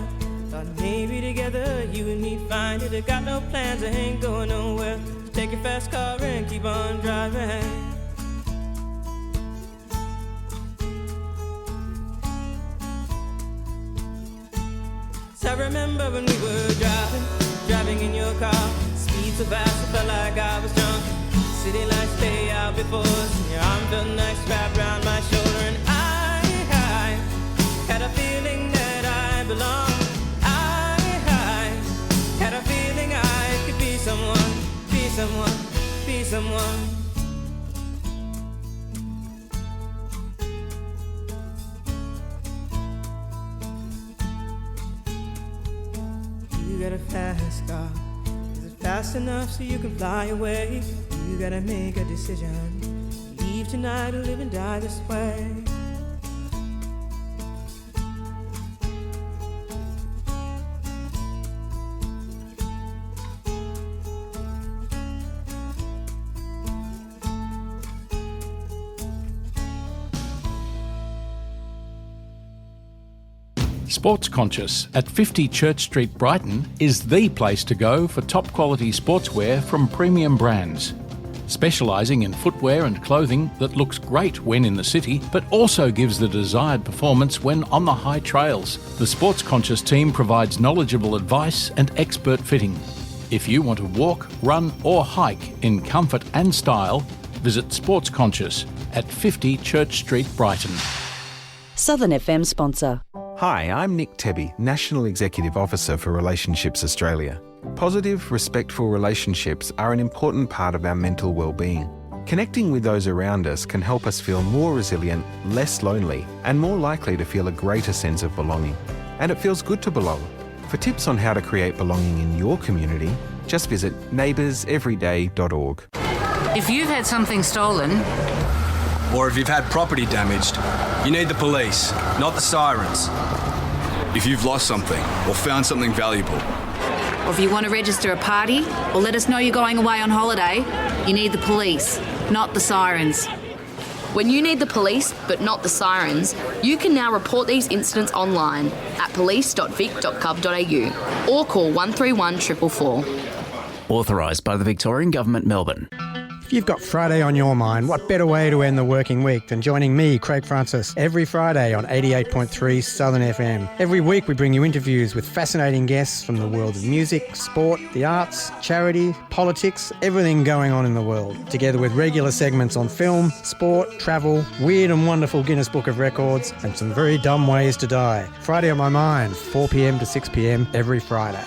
Thought maybe together you and me find it. I got no plans, I ain't going nowhere. So take your fast car and keep on driving. So I remember when we were driving in your car. Speed so fast I felt like I was drunk. City lights lay out before us, and your arm felt nice wrapped around my shoulder. And I had a feeling that I belonged. I had a feeling I could be someone, be someone, be someone. You got a fast car. Is it fast enough so you can fly away? You gotta make a decision. Leave tonight or live and die this way. Sports Conscious at 50 Church Street, Brighton is the place to go for top quality sportswear from premium brands. Specialising in footwear and clothing that looks great when in the city, but also gives the desired performance when on the high trails. The Sports Conscious team provides knowledgeable advice and expert fitting. If you want to walk, run or hike in comfort and style, visit Sports Conscious at 50 Church Street, Brighton. Southern FM sponsor. Hi, I'm Nick Tebby, National Executive Officer for Relationships Australia. Positive, respectful relationships are an important part of our mental well-being. Connecting with those around us can help us feel more resilient, less lonely, and more likely to feel a greater sense of belonging. And it feels good to belong. For tips on how to create belonging in your community, just visit neighbourseveryday.org. If you've had something stolen, or if you've had property damaged, you need the police, not the sirens. If you've lost something or found something valuable, or if you want to register a party or let us know you're going away on holiday, you need the police, not the sirens. When you need the police, but not the sirens, you can now report these incidents online at police.vic.gov.au or call 131 444. Authorised by the Victorian Government, Melbourne. If you've got Friday on your mind, what better way to end the working week than joining me, Craig Francis, every Friday on 88.3 Southern FM. Every week we bring you interviews with fascinating guests from the world of music, sport, the arts, charity, politics, everything going on in the world, together with regular segments on film, sport, travel, weird and wonderful Guinness Book of Records, and some very dumb ways to die. Friday on my mind, 4 p.m. to 6 p.m. every Friday.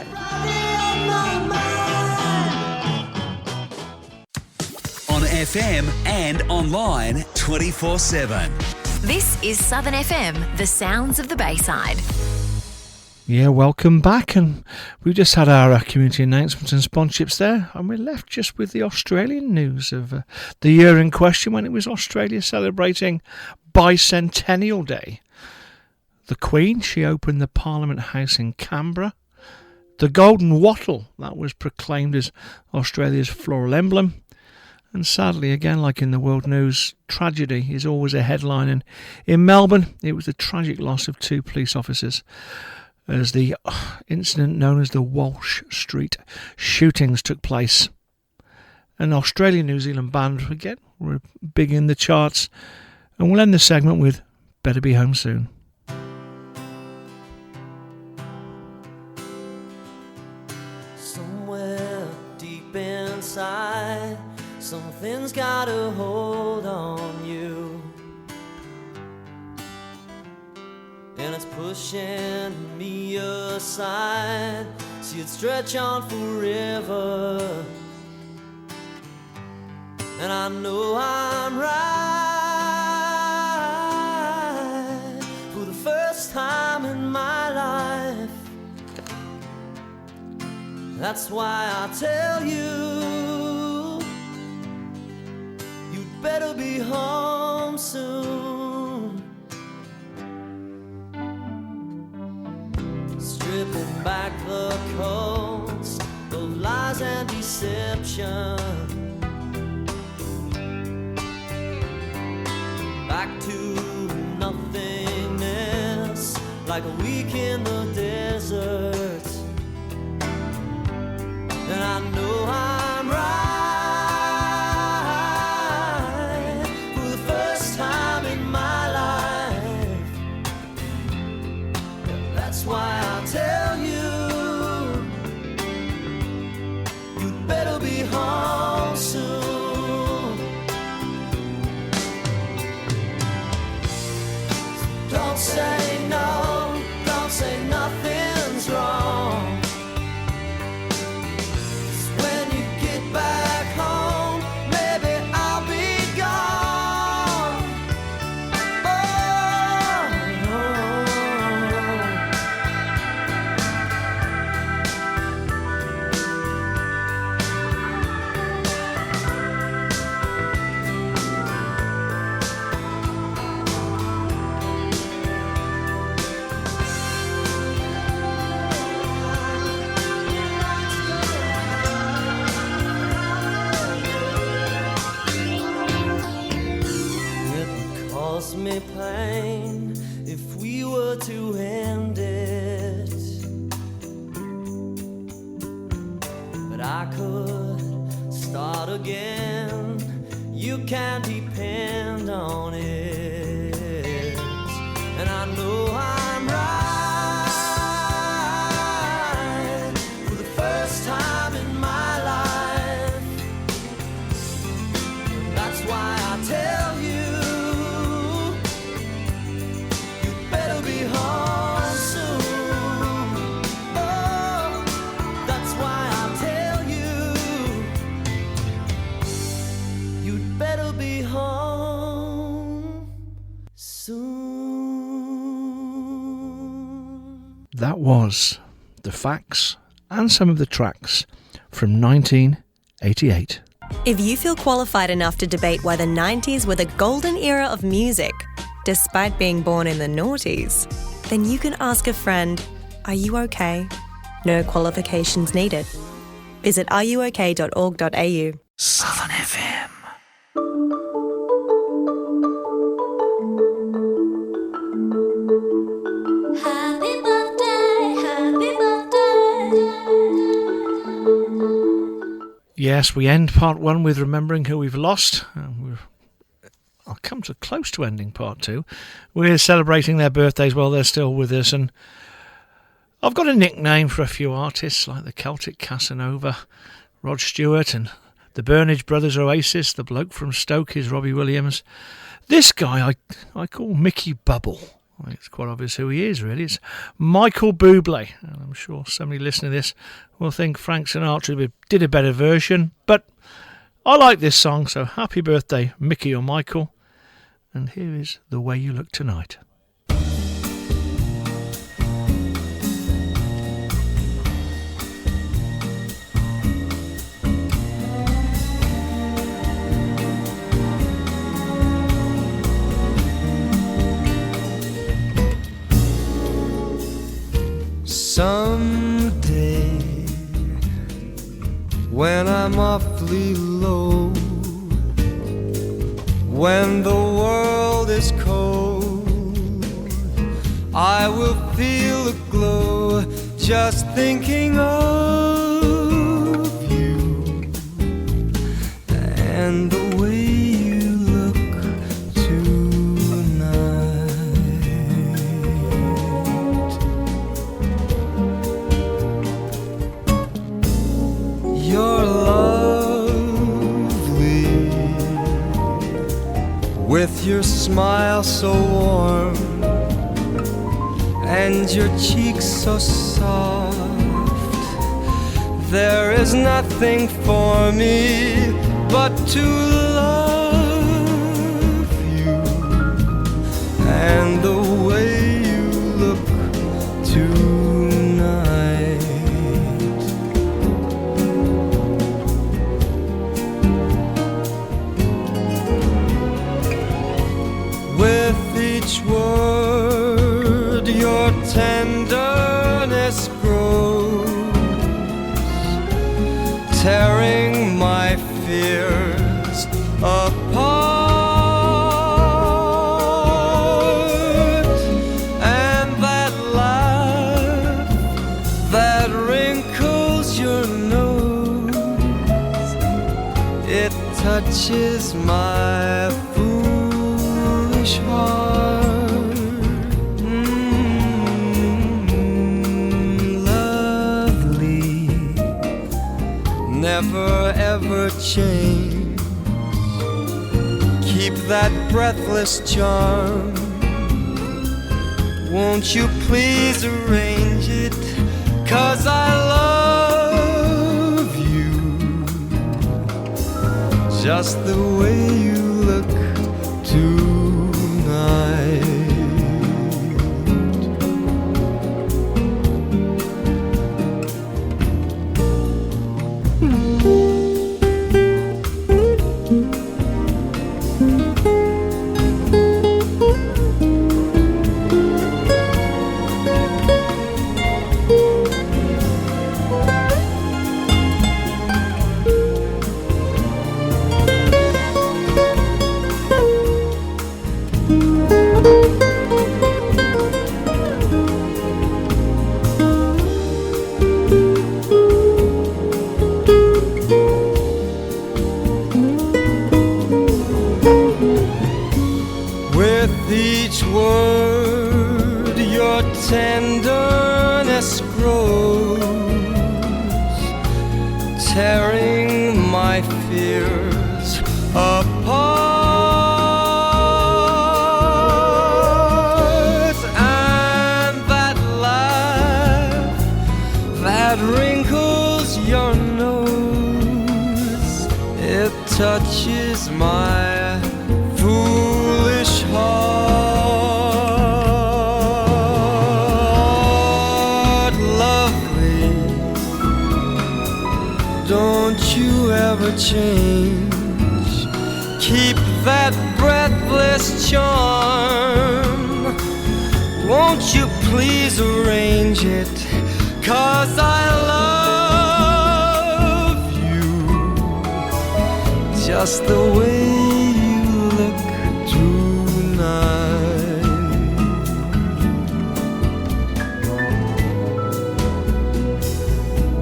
On FM and online 24/7. This is Southern FM, the sounds of the Bayside. Yeah, welcome back. And we've just had our community announcements and sponsorships there, and we're left just with the Australian news of the year in question when it was Australia celebrating Bicentennial Day. The Queen, she opened the Parliament House in Canberra. The golden wattle, that was proclaimed as Australia's floral emblem. And sadly, again, like in the world news, tragedy is always a headline. And in Melbourne, it was the tragic loss of 2 police officers as the incident known as the Walsh Street shootings took place. An Australian-New Zealand band, again, were big in the charts. And we'll end the segment with Better Be Home Soon. Somewhere deep inside, something's got a hold on you, and it's pushing me aside. See it stretch on forever, and I know I'm right for the first time in my life. That's why I tell you, you'd better be home soon. Stripping back the coast of lies and deception, back to nothingness, like a week in the desert. And I know I'm right for the first time in my life. That's why I tell you, you'd better be home soon. So don't say no, don't say nothing's wrong. Back home, maybe I'll be gone. Me pain if we were to end it, but I could start again. You can depend on it, and I know I'm right for the first time in my life. That's why I tell you, be home soon. Oh, that's why I tell you, you'd better be home soon. That was the facts and some of the tracks from 1988. If you feel qualified enough to debate why the 90s were the golden era of music, despite being born in the noughties, then you can ask a friend, are you okay? No qualifications needed. Visit areyouok.org.au. Southern FM. Happy birthday, happy birthday. Yes, we end part 1 with remembering who we've lost. I'll come to close to ending part 2. We're celebrating their birthdays while they're still with us, and I've got a nickname for a few artists like the Celtic Casanova, Rod Stewart, and the Burnage Brothers Oasis. The bloke from Stoke is Robbie Williams. This guy I call Mickey Bubble. It's quite obvious who he is, really. It's Michael Bublé, and I'm sure somebody listening to this will think Frank Sinatra did a better version, but I like this song, so happy birthday, Mickey or Michael. and here is The Way You Look Tonight. Someday, when I'm awfully low, when the world is cold, I will feel a glow just thinking of you and the way you look tonight. You're lovely, with your smile so warm and your cheeks so soft. There is nothing for me but to love you and the way you look tonight. With each word your tenderness grows, tearing my fears apart. And that laugh that wrinkles your nose, it touches my foolish heart. Lovely, never ever change. Keep that breathless charm. Won't you please arrange it? 'Cause I love you just the way you look tonight. With each word your tenderness grows, tearing my fears apart. And that laugh that wrinkles your nose, it touches my foolish heart. Lovely, don't you ever change. Keep that breathless charm. Won't you please arrange it? 'Cause I love you just the way you look tonight.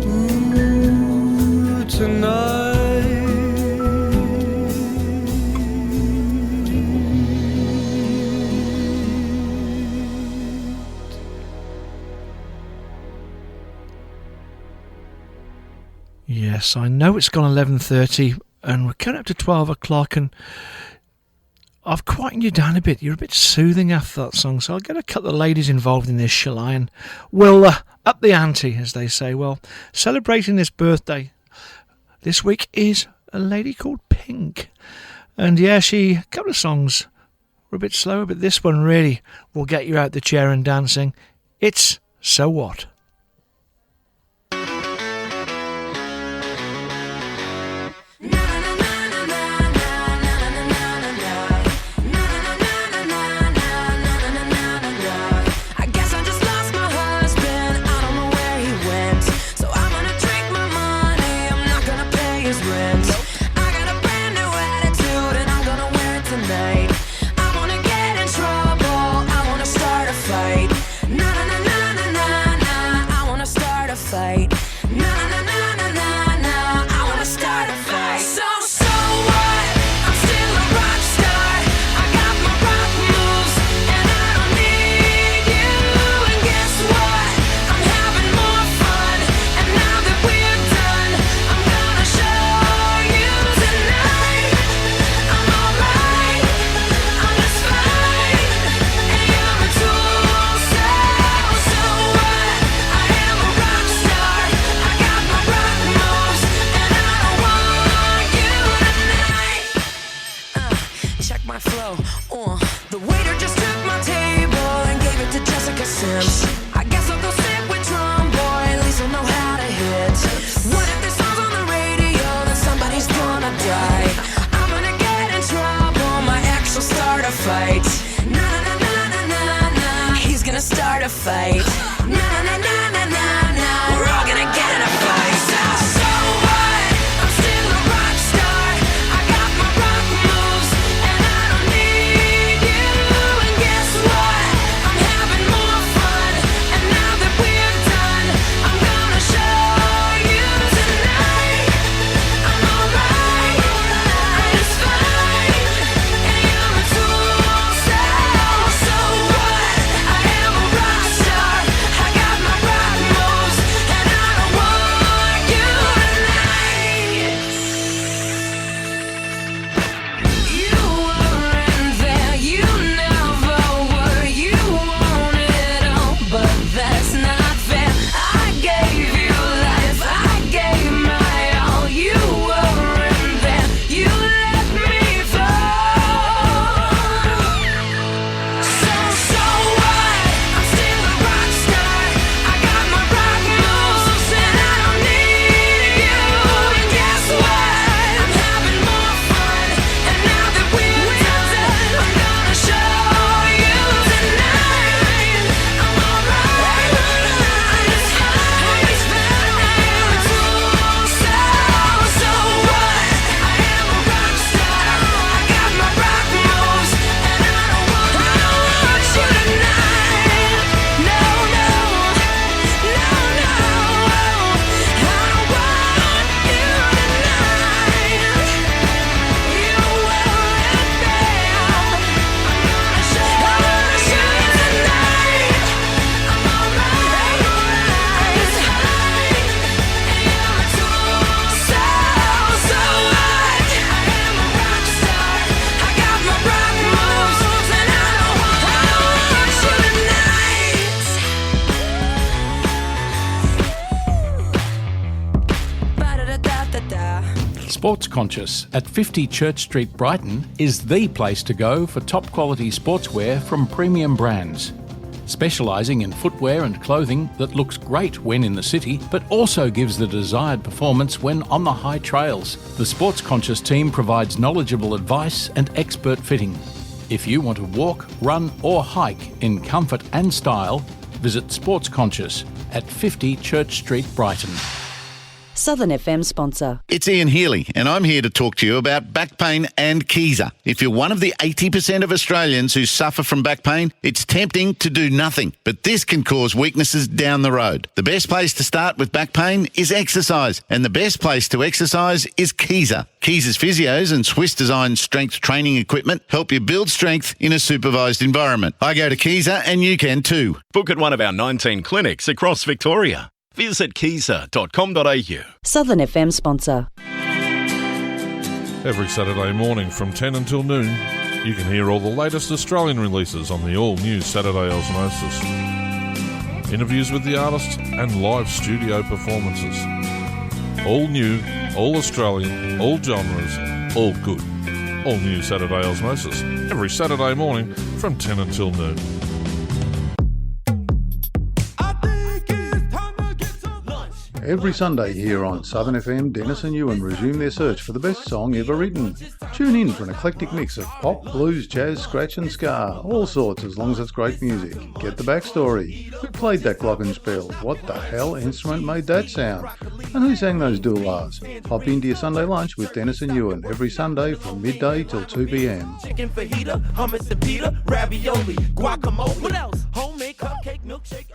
Ooh, tonight. Yes, I know it's gone 11:30 and we're coming up to 12 o'clock and I've quietened you down a bit. You're a bit soothing after that song, so I'll get a couple of ladies involved in this, shall I? And we'll up the ante, as they say. Well, celebrating this birthday this week is a lady called Pink. And yeah, a couple of songs were a bit slower, but this one really will get you out the chair and dancing. It's So What? Sports Conscious at 50 Church Street, Brighton is the place to go for top quality sportswear from premium brands. Specialising in footwear and clothing that looks great when in the city, but also gives the desired performance when on the high trails. The Sports Conscious team provides knowledgeable advice and expert fitting. If you want to walk, run or hike in comfort and style, visit Sports Conscious at 50 Church Street, Brighton. Southern FM sponsor. It's Ian Healy, and I'm here to talk to you about back pain and Keyser. If you're one of the 80% of Australians who suffer from back pain, it's tempting to do nothing, but this can cause weaknesses down the road. The best place to start with back pain is exercise, and the best place to exercise is Keyser. Keyser's physios and Swiss-designed strength training equipment help you build strength in a supervised environment. I go to Keyser, and you can too. Book at one of our 19 clinics across Victoria. Visit keyser.com.au. Southern FM sponsor. Every Saturday morning from 10 until noon, you can hear all the latest Australian releases on the all-new Saturday Osmosis. Interviews with the artists and live studio performances. All new, all Australian, all genres, all good. All New Saturday Osmosis, every Saturday morning from 10 until noon. Every Sunday here on Southern FM, Dennis and Ewan resume their search for the best song ever written. Tune in for an eclectic mix of pop, blues, jazz, scratch and ska. All sorts as long as it's great music. Get the backstory. Who played that glockenspiel? What the hell instrument made that sound? And who sang those doulas? Hop into your Sunday lunch with Dennis and Ewan every Sunday from midday till 2 p.m. Chicken fajita, hummus and pita, ravioli, guacamole. What else? Homemade cupcake, milkshake,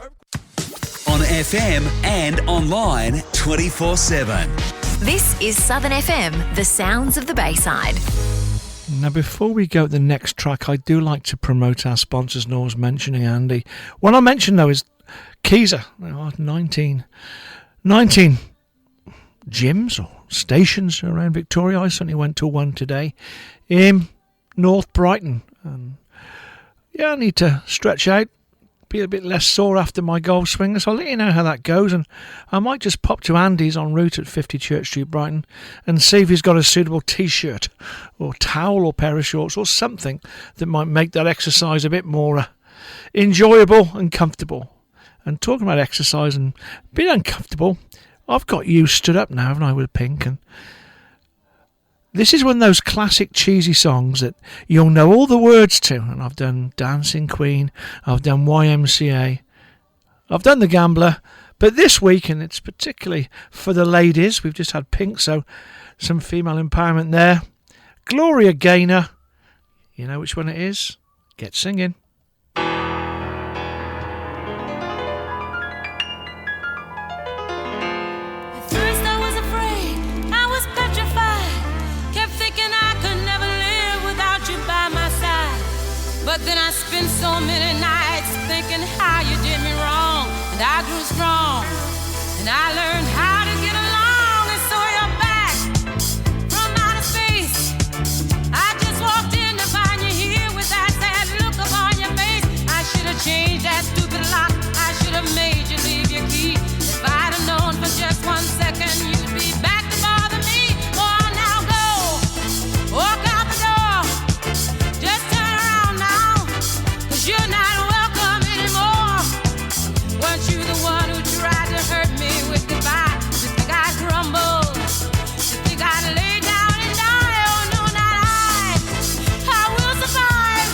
On FM and online 24/7. This is Southern FM, the sounds of the Bayside. Now, before we go to the next track, I do like to promote our sponsors, and I was mentioning Andy. One I mentioned, though, is Keezer. 19 gyms or stations around Victoria. I certainly went to one today in North Brighton. And I need to stretch out, be a bit less sore after my golf swing, so I'll let you know how that goes. And I might just pop to Andy's en route at 50 Church Street, Brighton, and see if he's got a suitable t-shirt or towel or pair of shorts or something that might make that exercise a bit more enjoyable and comfortable. And talking about exercise and being uncomfortable, I've got you stood up now, haven't I, with Pink? And this is one of those classic cheesy songs that you'll know all the words to. And I've done Dancing Queen, I've done YMCA, I've done The Gambler. But this week, and it's particularly for the ladies, we've just had Pink, so some female empowerment there. Gloria Gaynor, you know which one it is? Get singing. But then I spent so many nights thinking how you did me wrong. And I grew strong, and I learned how to get along. And so you're back from outer space. I just walked in to find you here with that sad look upon your face. I should have changed that stupid lock. I should have made you leave your key. If I'd have known for just 1 second you'd be back to bother me. Oh, now go, walk out the door. Just turn around now, 'cause you're not welcome anymore. Weren't you the one who tried to hurt me with goodbye? You think I'd crumble? You think I'd lay down and die? Oh no, not I. I will survive.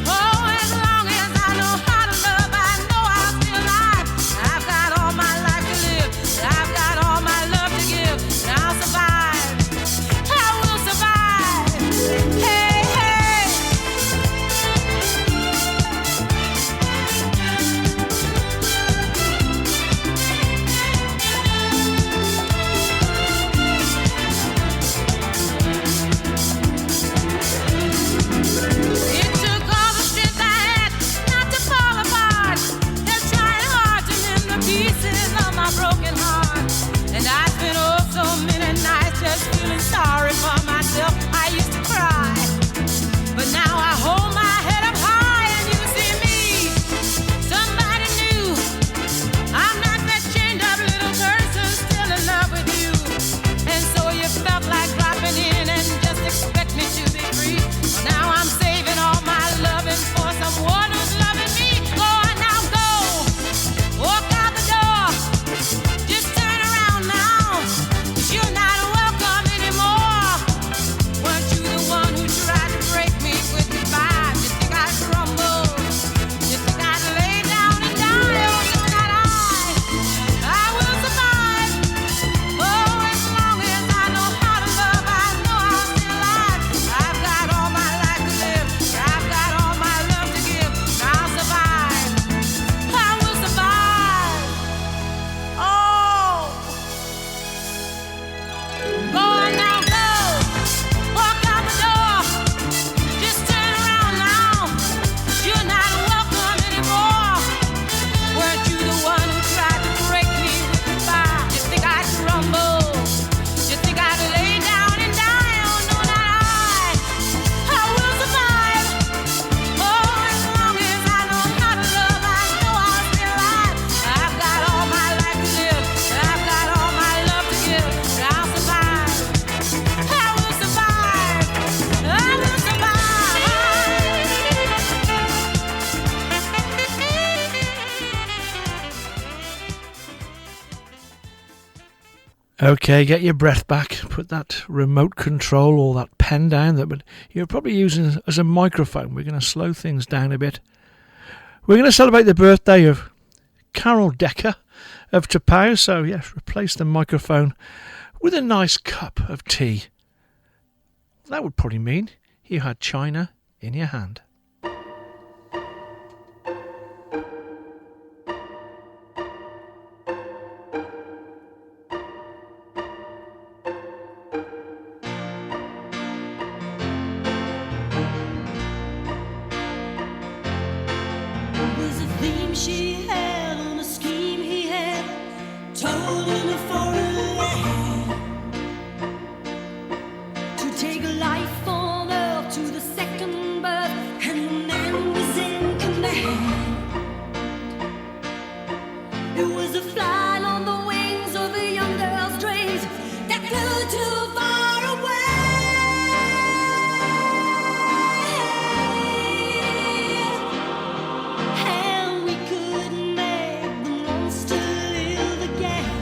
Oh, as long as I know how to love, I know I'll stay alive. I've got all my life to live, and I've got all my love to give, and I'll survive. I will survive. Hey, hey. It took all the strength I had not to fall apart, and trying hard to mend the pieces of my broken heart. And I spent so many nights just feeling sorry for myself. I used to cry, but now I hold my head up high, and you see me, somebody new. I'm not that chained up little person still in love with you. And so you felt like dropping in and just expect me to be free. Now I'm saving all my loving for someone who's loving me. Go on now, go, walk out the door. Okay, get your breath back. Put that remote control or that pen down that you're probably using as a microphone. We're going to slow things down a bit. We're going to celebrate the birthday of Carol Decker of Tapau. So, yes, replace the microphone with a nice cup of tea. That would probably mean you had china in your hand. Was a theme she had on a scheme he had told in a foreign land to take a life on earth to the second birth, and the man was in command. It was a flying on the wings of a young girl's dreams that flew too far away. And we couldn't make the monster live again.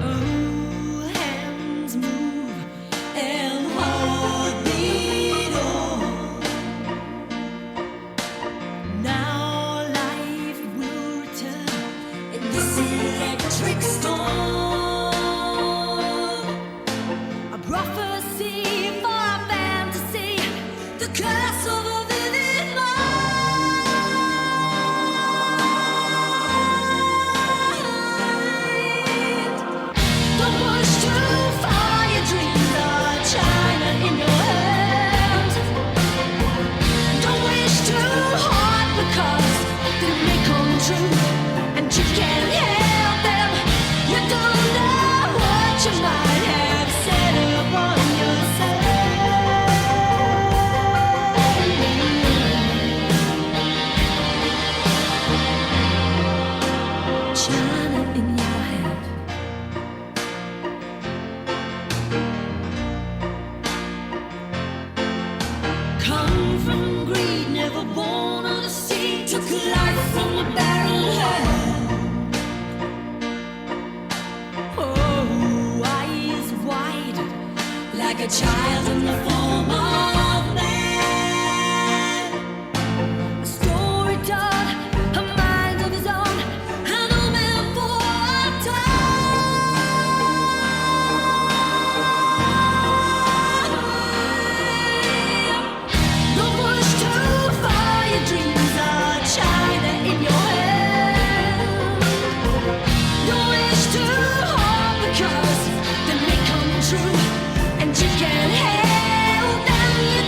Oh, hands move and heart beat on. Now life will return in this electric storm. A prophecy for a fantasy, the curse of a vivid mind. Don't push too far, your dreams are china in your hands. Don't wish too hard because they may come true, and you can't help them. You don't know what you might have set upon yourself. China in your hand. Come from greed, never born of the sea. Took life from a barren hand. Oh, eyes wide, like a child in the form of man. A story told, a mind of his own, an old man for a time. Don't push too far, your dreams are china in your hand. Don't wish too hard because they may come true, and you can't help them. You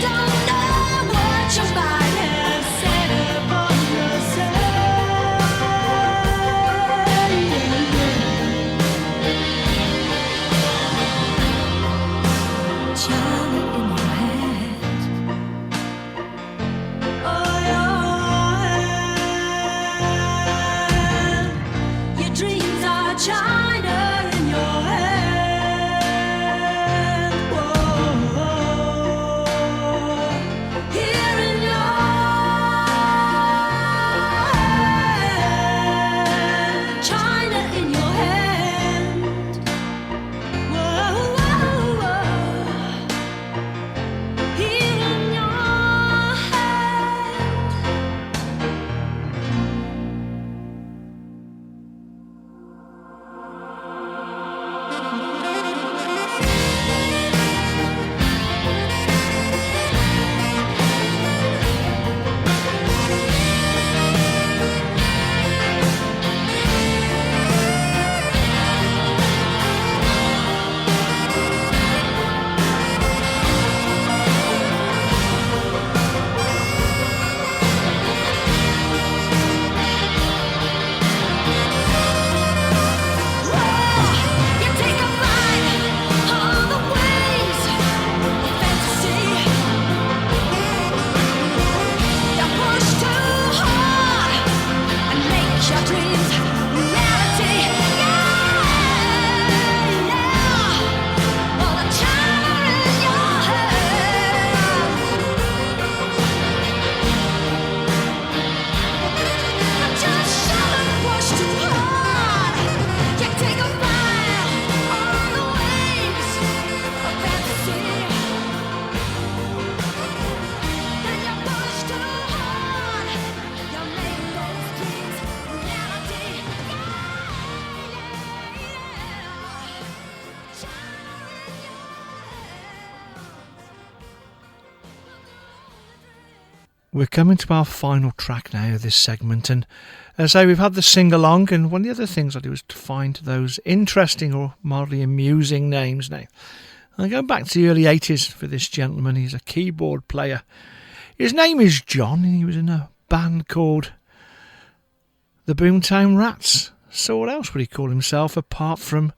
We're coming to our final track now of this segment, and as I say, we've had the sing-along, and one of the other things I do is to find those interesting or mildly amusing names now. I'm going back to the early 80s for this gentleman. He's a keyboard player. His name is John, and he was in a band called the Boomtown Rats. So what else would he call himself apart from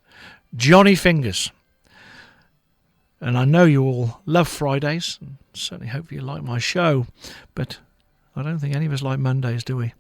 Johnny Fingers? And I know you all love Fridays, and certainly hope you like my show, but I don't think any of us like Mondays, do we?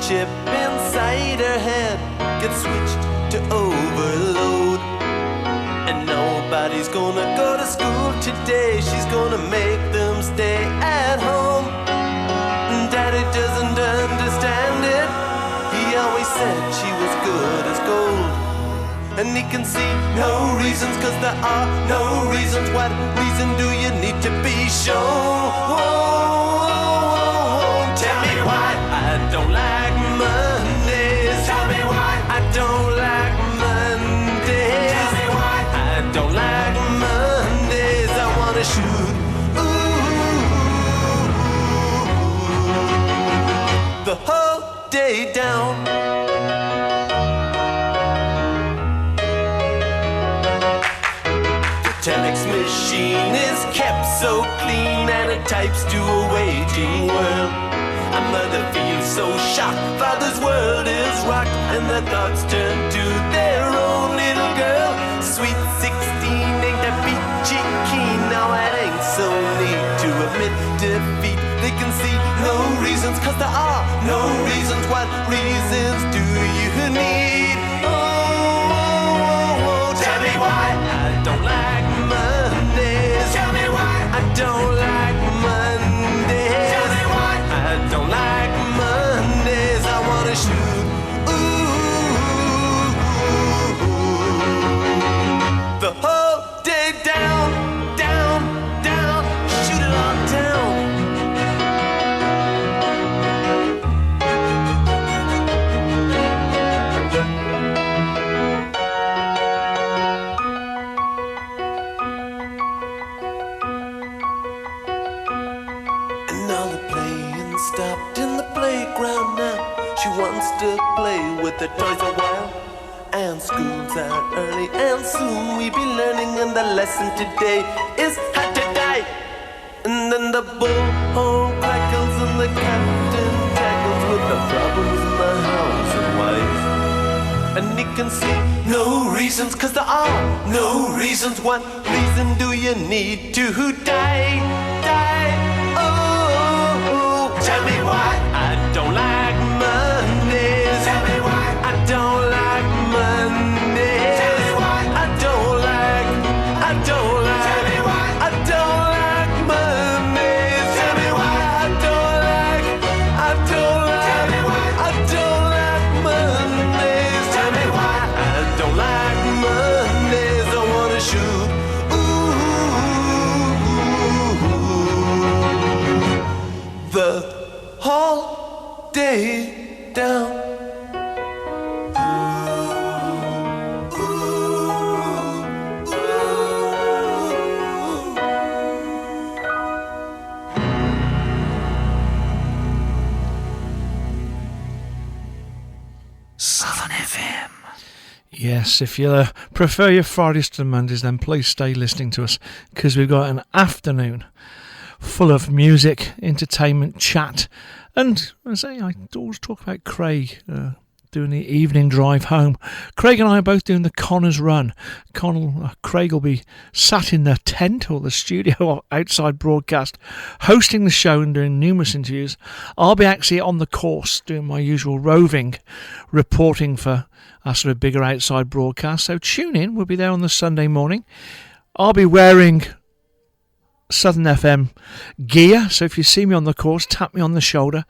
Chip inside her head gets switched to overload, and nobody's gonna go to school today. She's gonna make them stay at home. Daddy doesn't understand it. He always said she was good as gold, and he can see no reasons, 'cause there are no reasons. What reason do you need to be shown? Tell me why I don't like Mondays. Tell me why I don't like Mondays. Tell me why I don't like Mondays. I wanna shoot the whole day down. The telex machine is kept so clean, and it types to a waging world. A mother feels so shocked, father's world is rocked, and their thoughts turn to their own little girl. Sweet 16 ain't that peachy keen. Now it ain't so neat to admit defeat. They can see no reasons, 'cause there are no reasons. What reasons do you need? Tell me why I don't like Mondays. Tell me why I don't like Mondays. Tell me why I don't like Mondays. I wanna shoot the whole day down, down, down. Shoot it on down. Stopped in the playground now. She wants to play with the toys a while. And school's out early, and soon we be learning. And the lesson today is how to die. And then the bullhorn crackles, and the captain tackles with the problems in the house and wife. And he can see no reasons, 'cause there are no reasons. What reason do you need to die? Die. Tell me why I don't like Mondays. Tell me why I don't like Mondays. Tell me why I don't like. Tell me why I don't like Mondays. Tell me why I don't like. Tell me why I don't like Mondays. Tell me why I don't like Mondays. I wanna shoot the whole day down. Southern FM. Yes, if you prefer your Fridays to Mondays, then please stay listening to us, because we've got an afternoon full of music, entertainment, chat, and I say I always talk about Craig doing the evening drive home. Craig and I are both doing the Connors Run. Craig will be sat in the tent or the studio outside broadcast, hosting the show and doing numerous interviews. I'll be actually on the course doing my usual roving reporting for our sort of bigger outside broadcast. So tune in. We'll be there on the Sunday morning. I'll be wearing Southern FM gear, so if you see me on the course, tap me on the shoulder,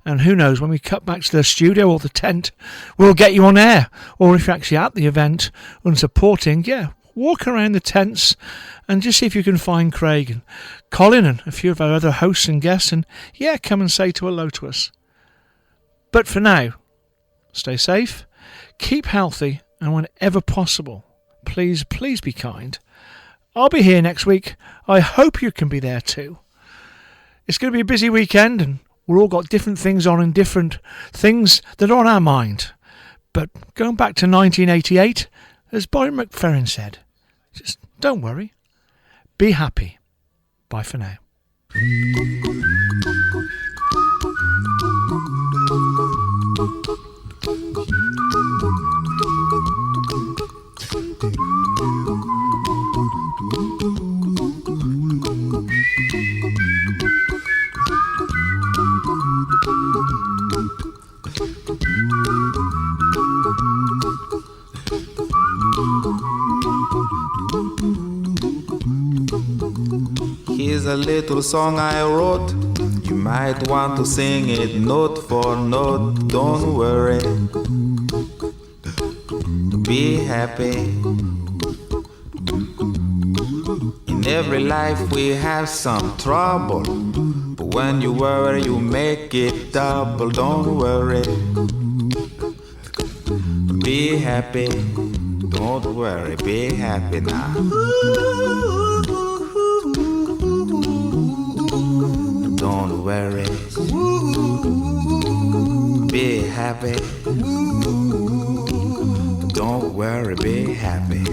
and who knows, when we cut back to the studio or the tent, we'll get you on air. Or if you're actually at the event and supporting, walk around the tents and just see if you can find Craig and Colin and a few of our other hosts and guests, and come and say hello to us. But for now, stay safe, keep healthy, and whenever possible, please be kind. I'll be here next week. I hope you can be there too. It's going to be a busy weekend, and we've all got different things on and different things that are on our mind. But going back to 1988, as Byron McFerrin said, just don't worry. Be happy. Bye for now. Here's a little song I wrote. You might want to sing it note for note. Don't worry, be happy. In every life we have some trouble, but when you worry you make it double. Don't worry, be happy. Don't worry, be happy now. Don't worry, be happy. Don't worry, be happy.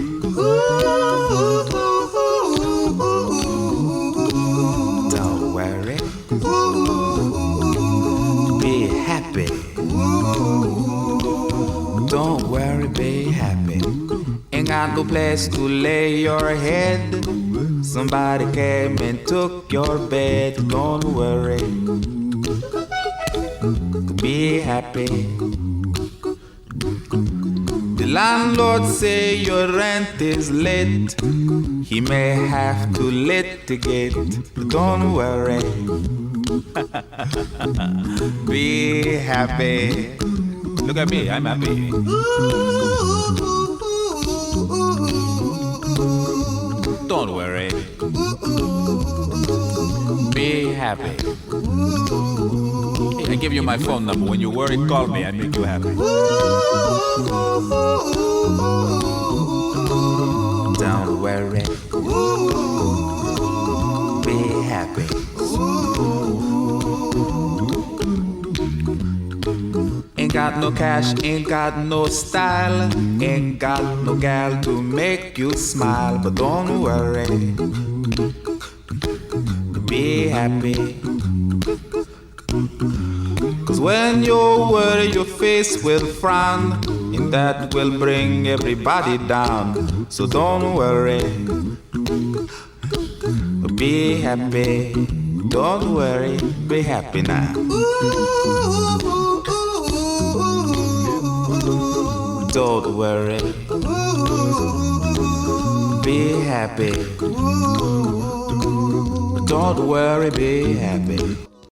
Don't worry, be happy. Don't worry, be happy. Ain't got no place to lay your head. Somebody came and took your bed. Don't worry, be happy. The landlord say your rent is late. He may have to litigate. Don't worry, be happy. Look at me, I'm happy. Don't worry, be happy. I give you my phone number. When you worry, call me. I make you happy. Don't worry, be happy. Ain't got no cash, ain't got no style, ain't got no gal to make you smile. But don't worry, be happy. Cause when you worry your face will frown, and that will bring everybody down. So don't worry, be happy. Don't worry, be happy now. Don't worry, be happy. Don't worry, be happy.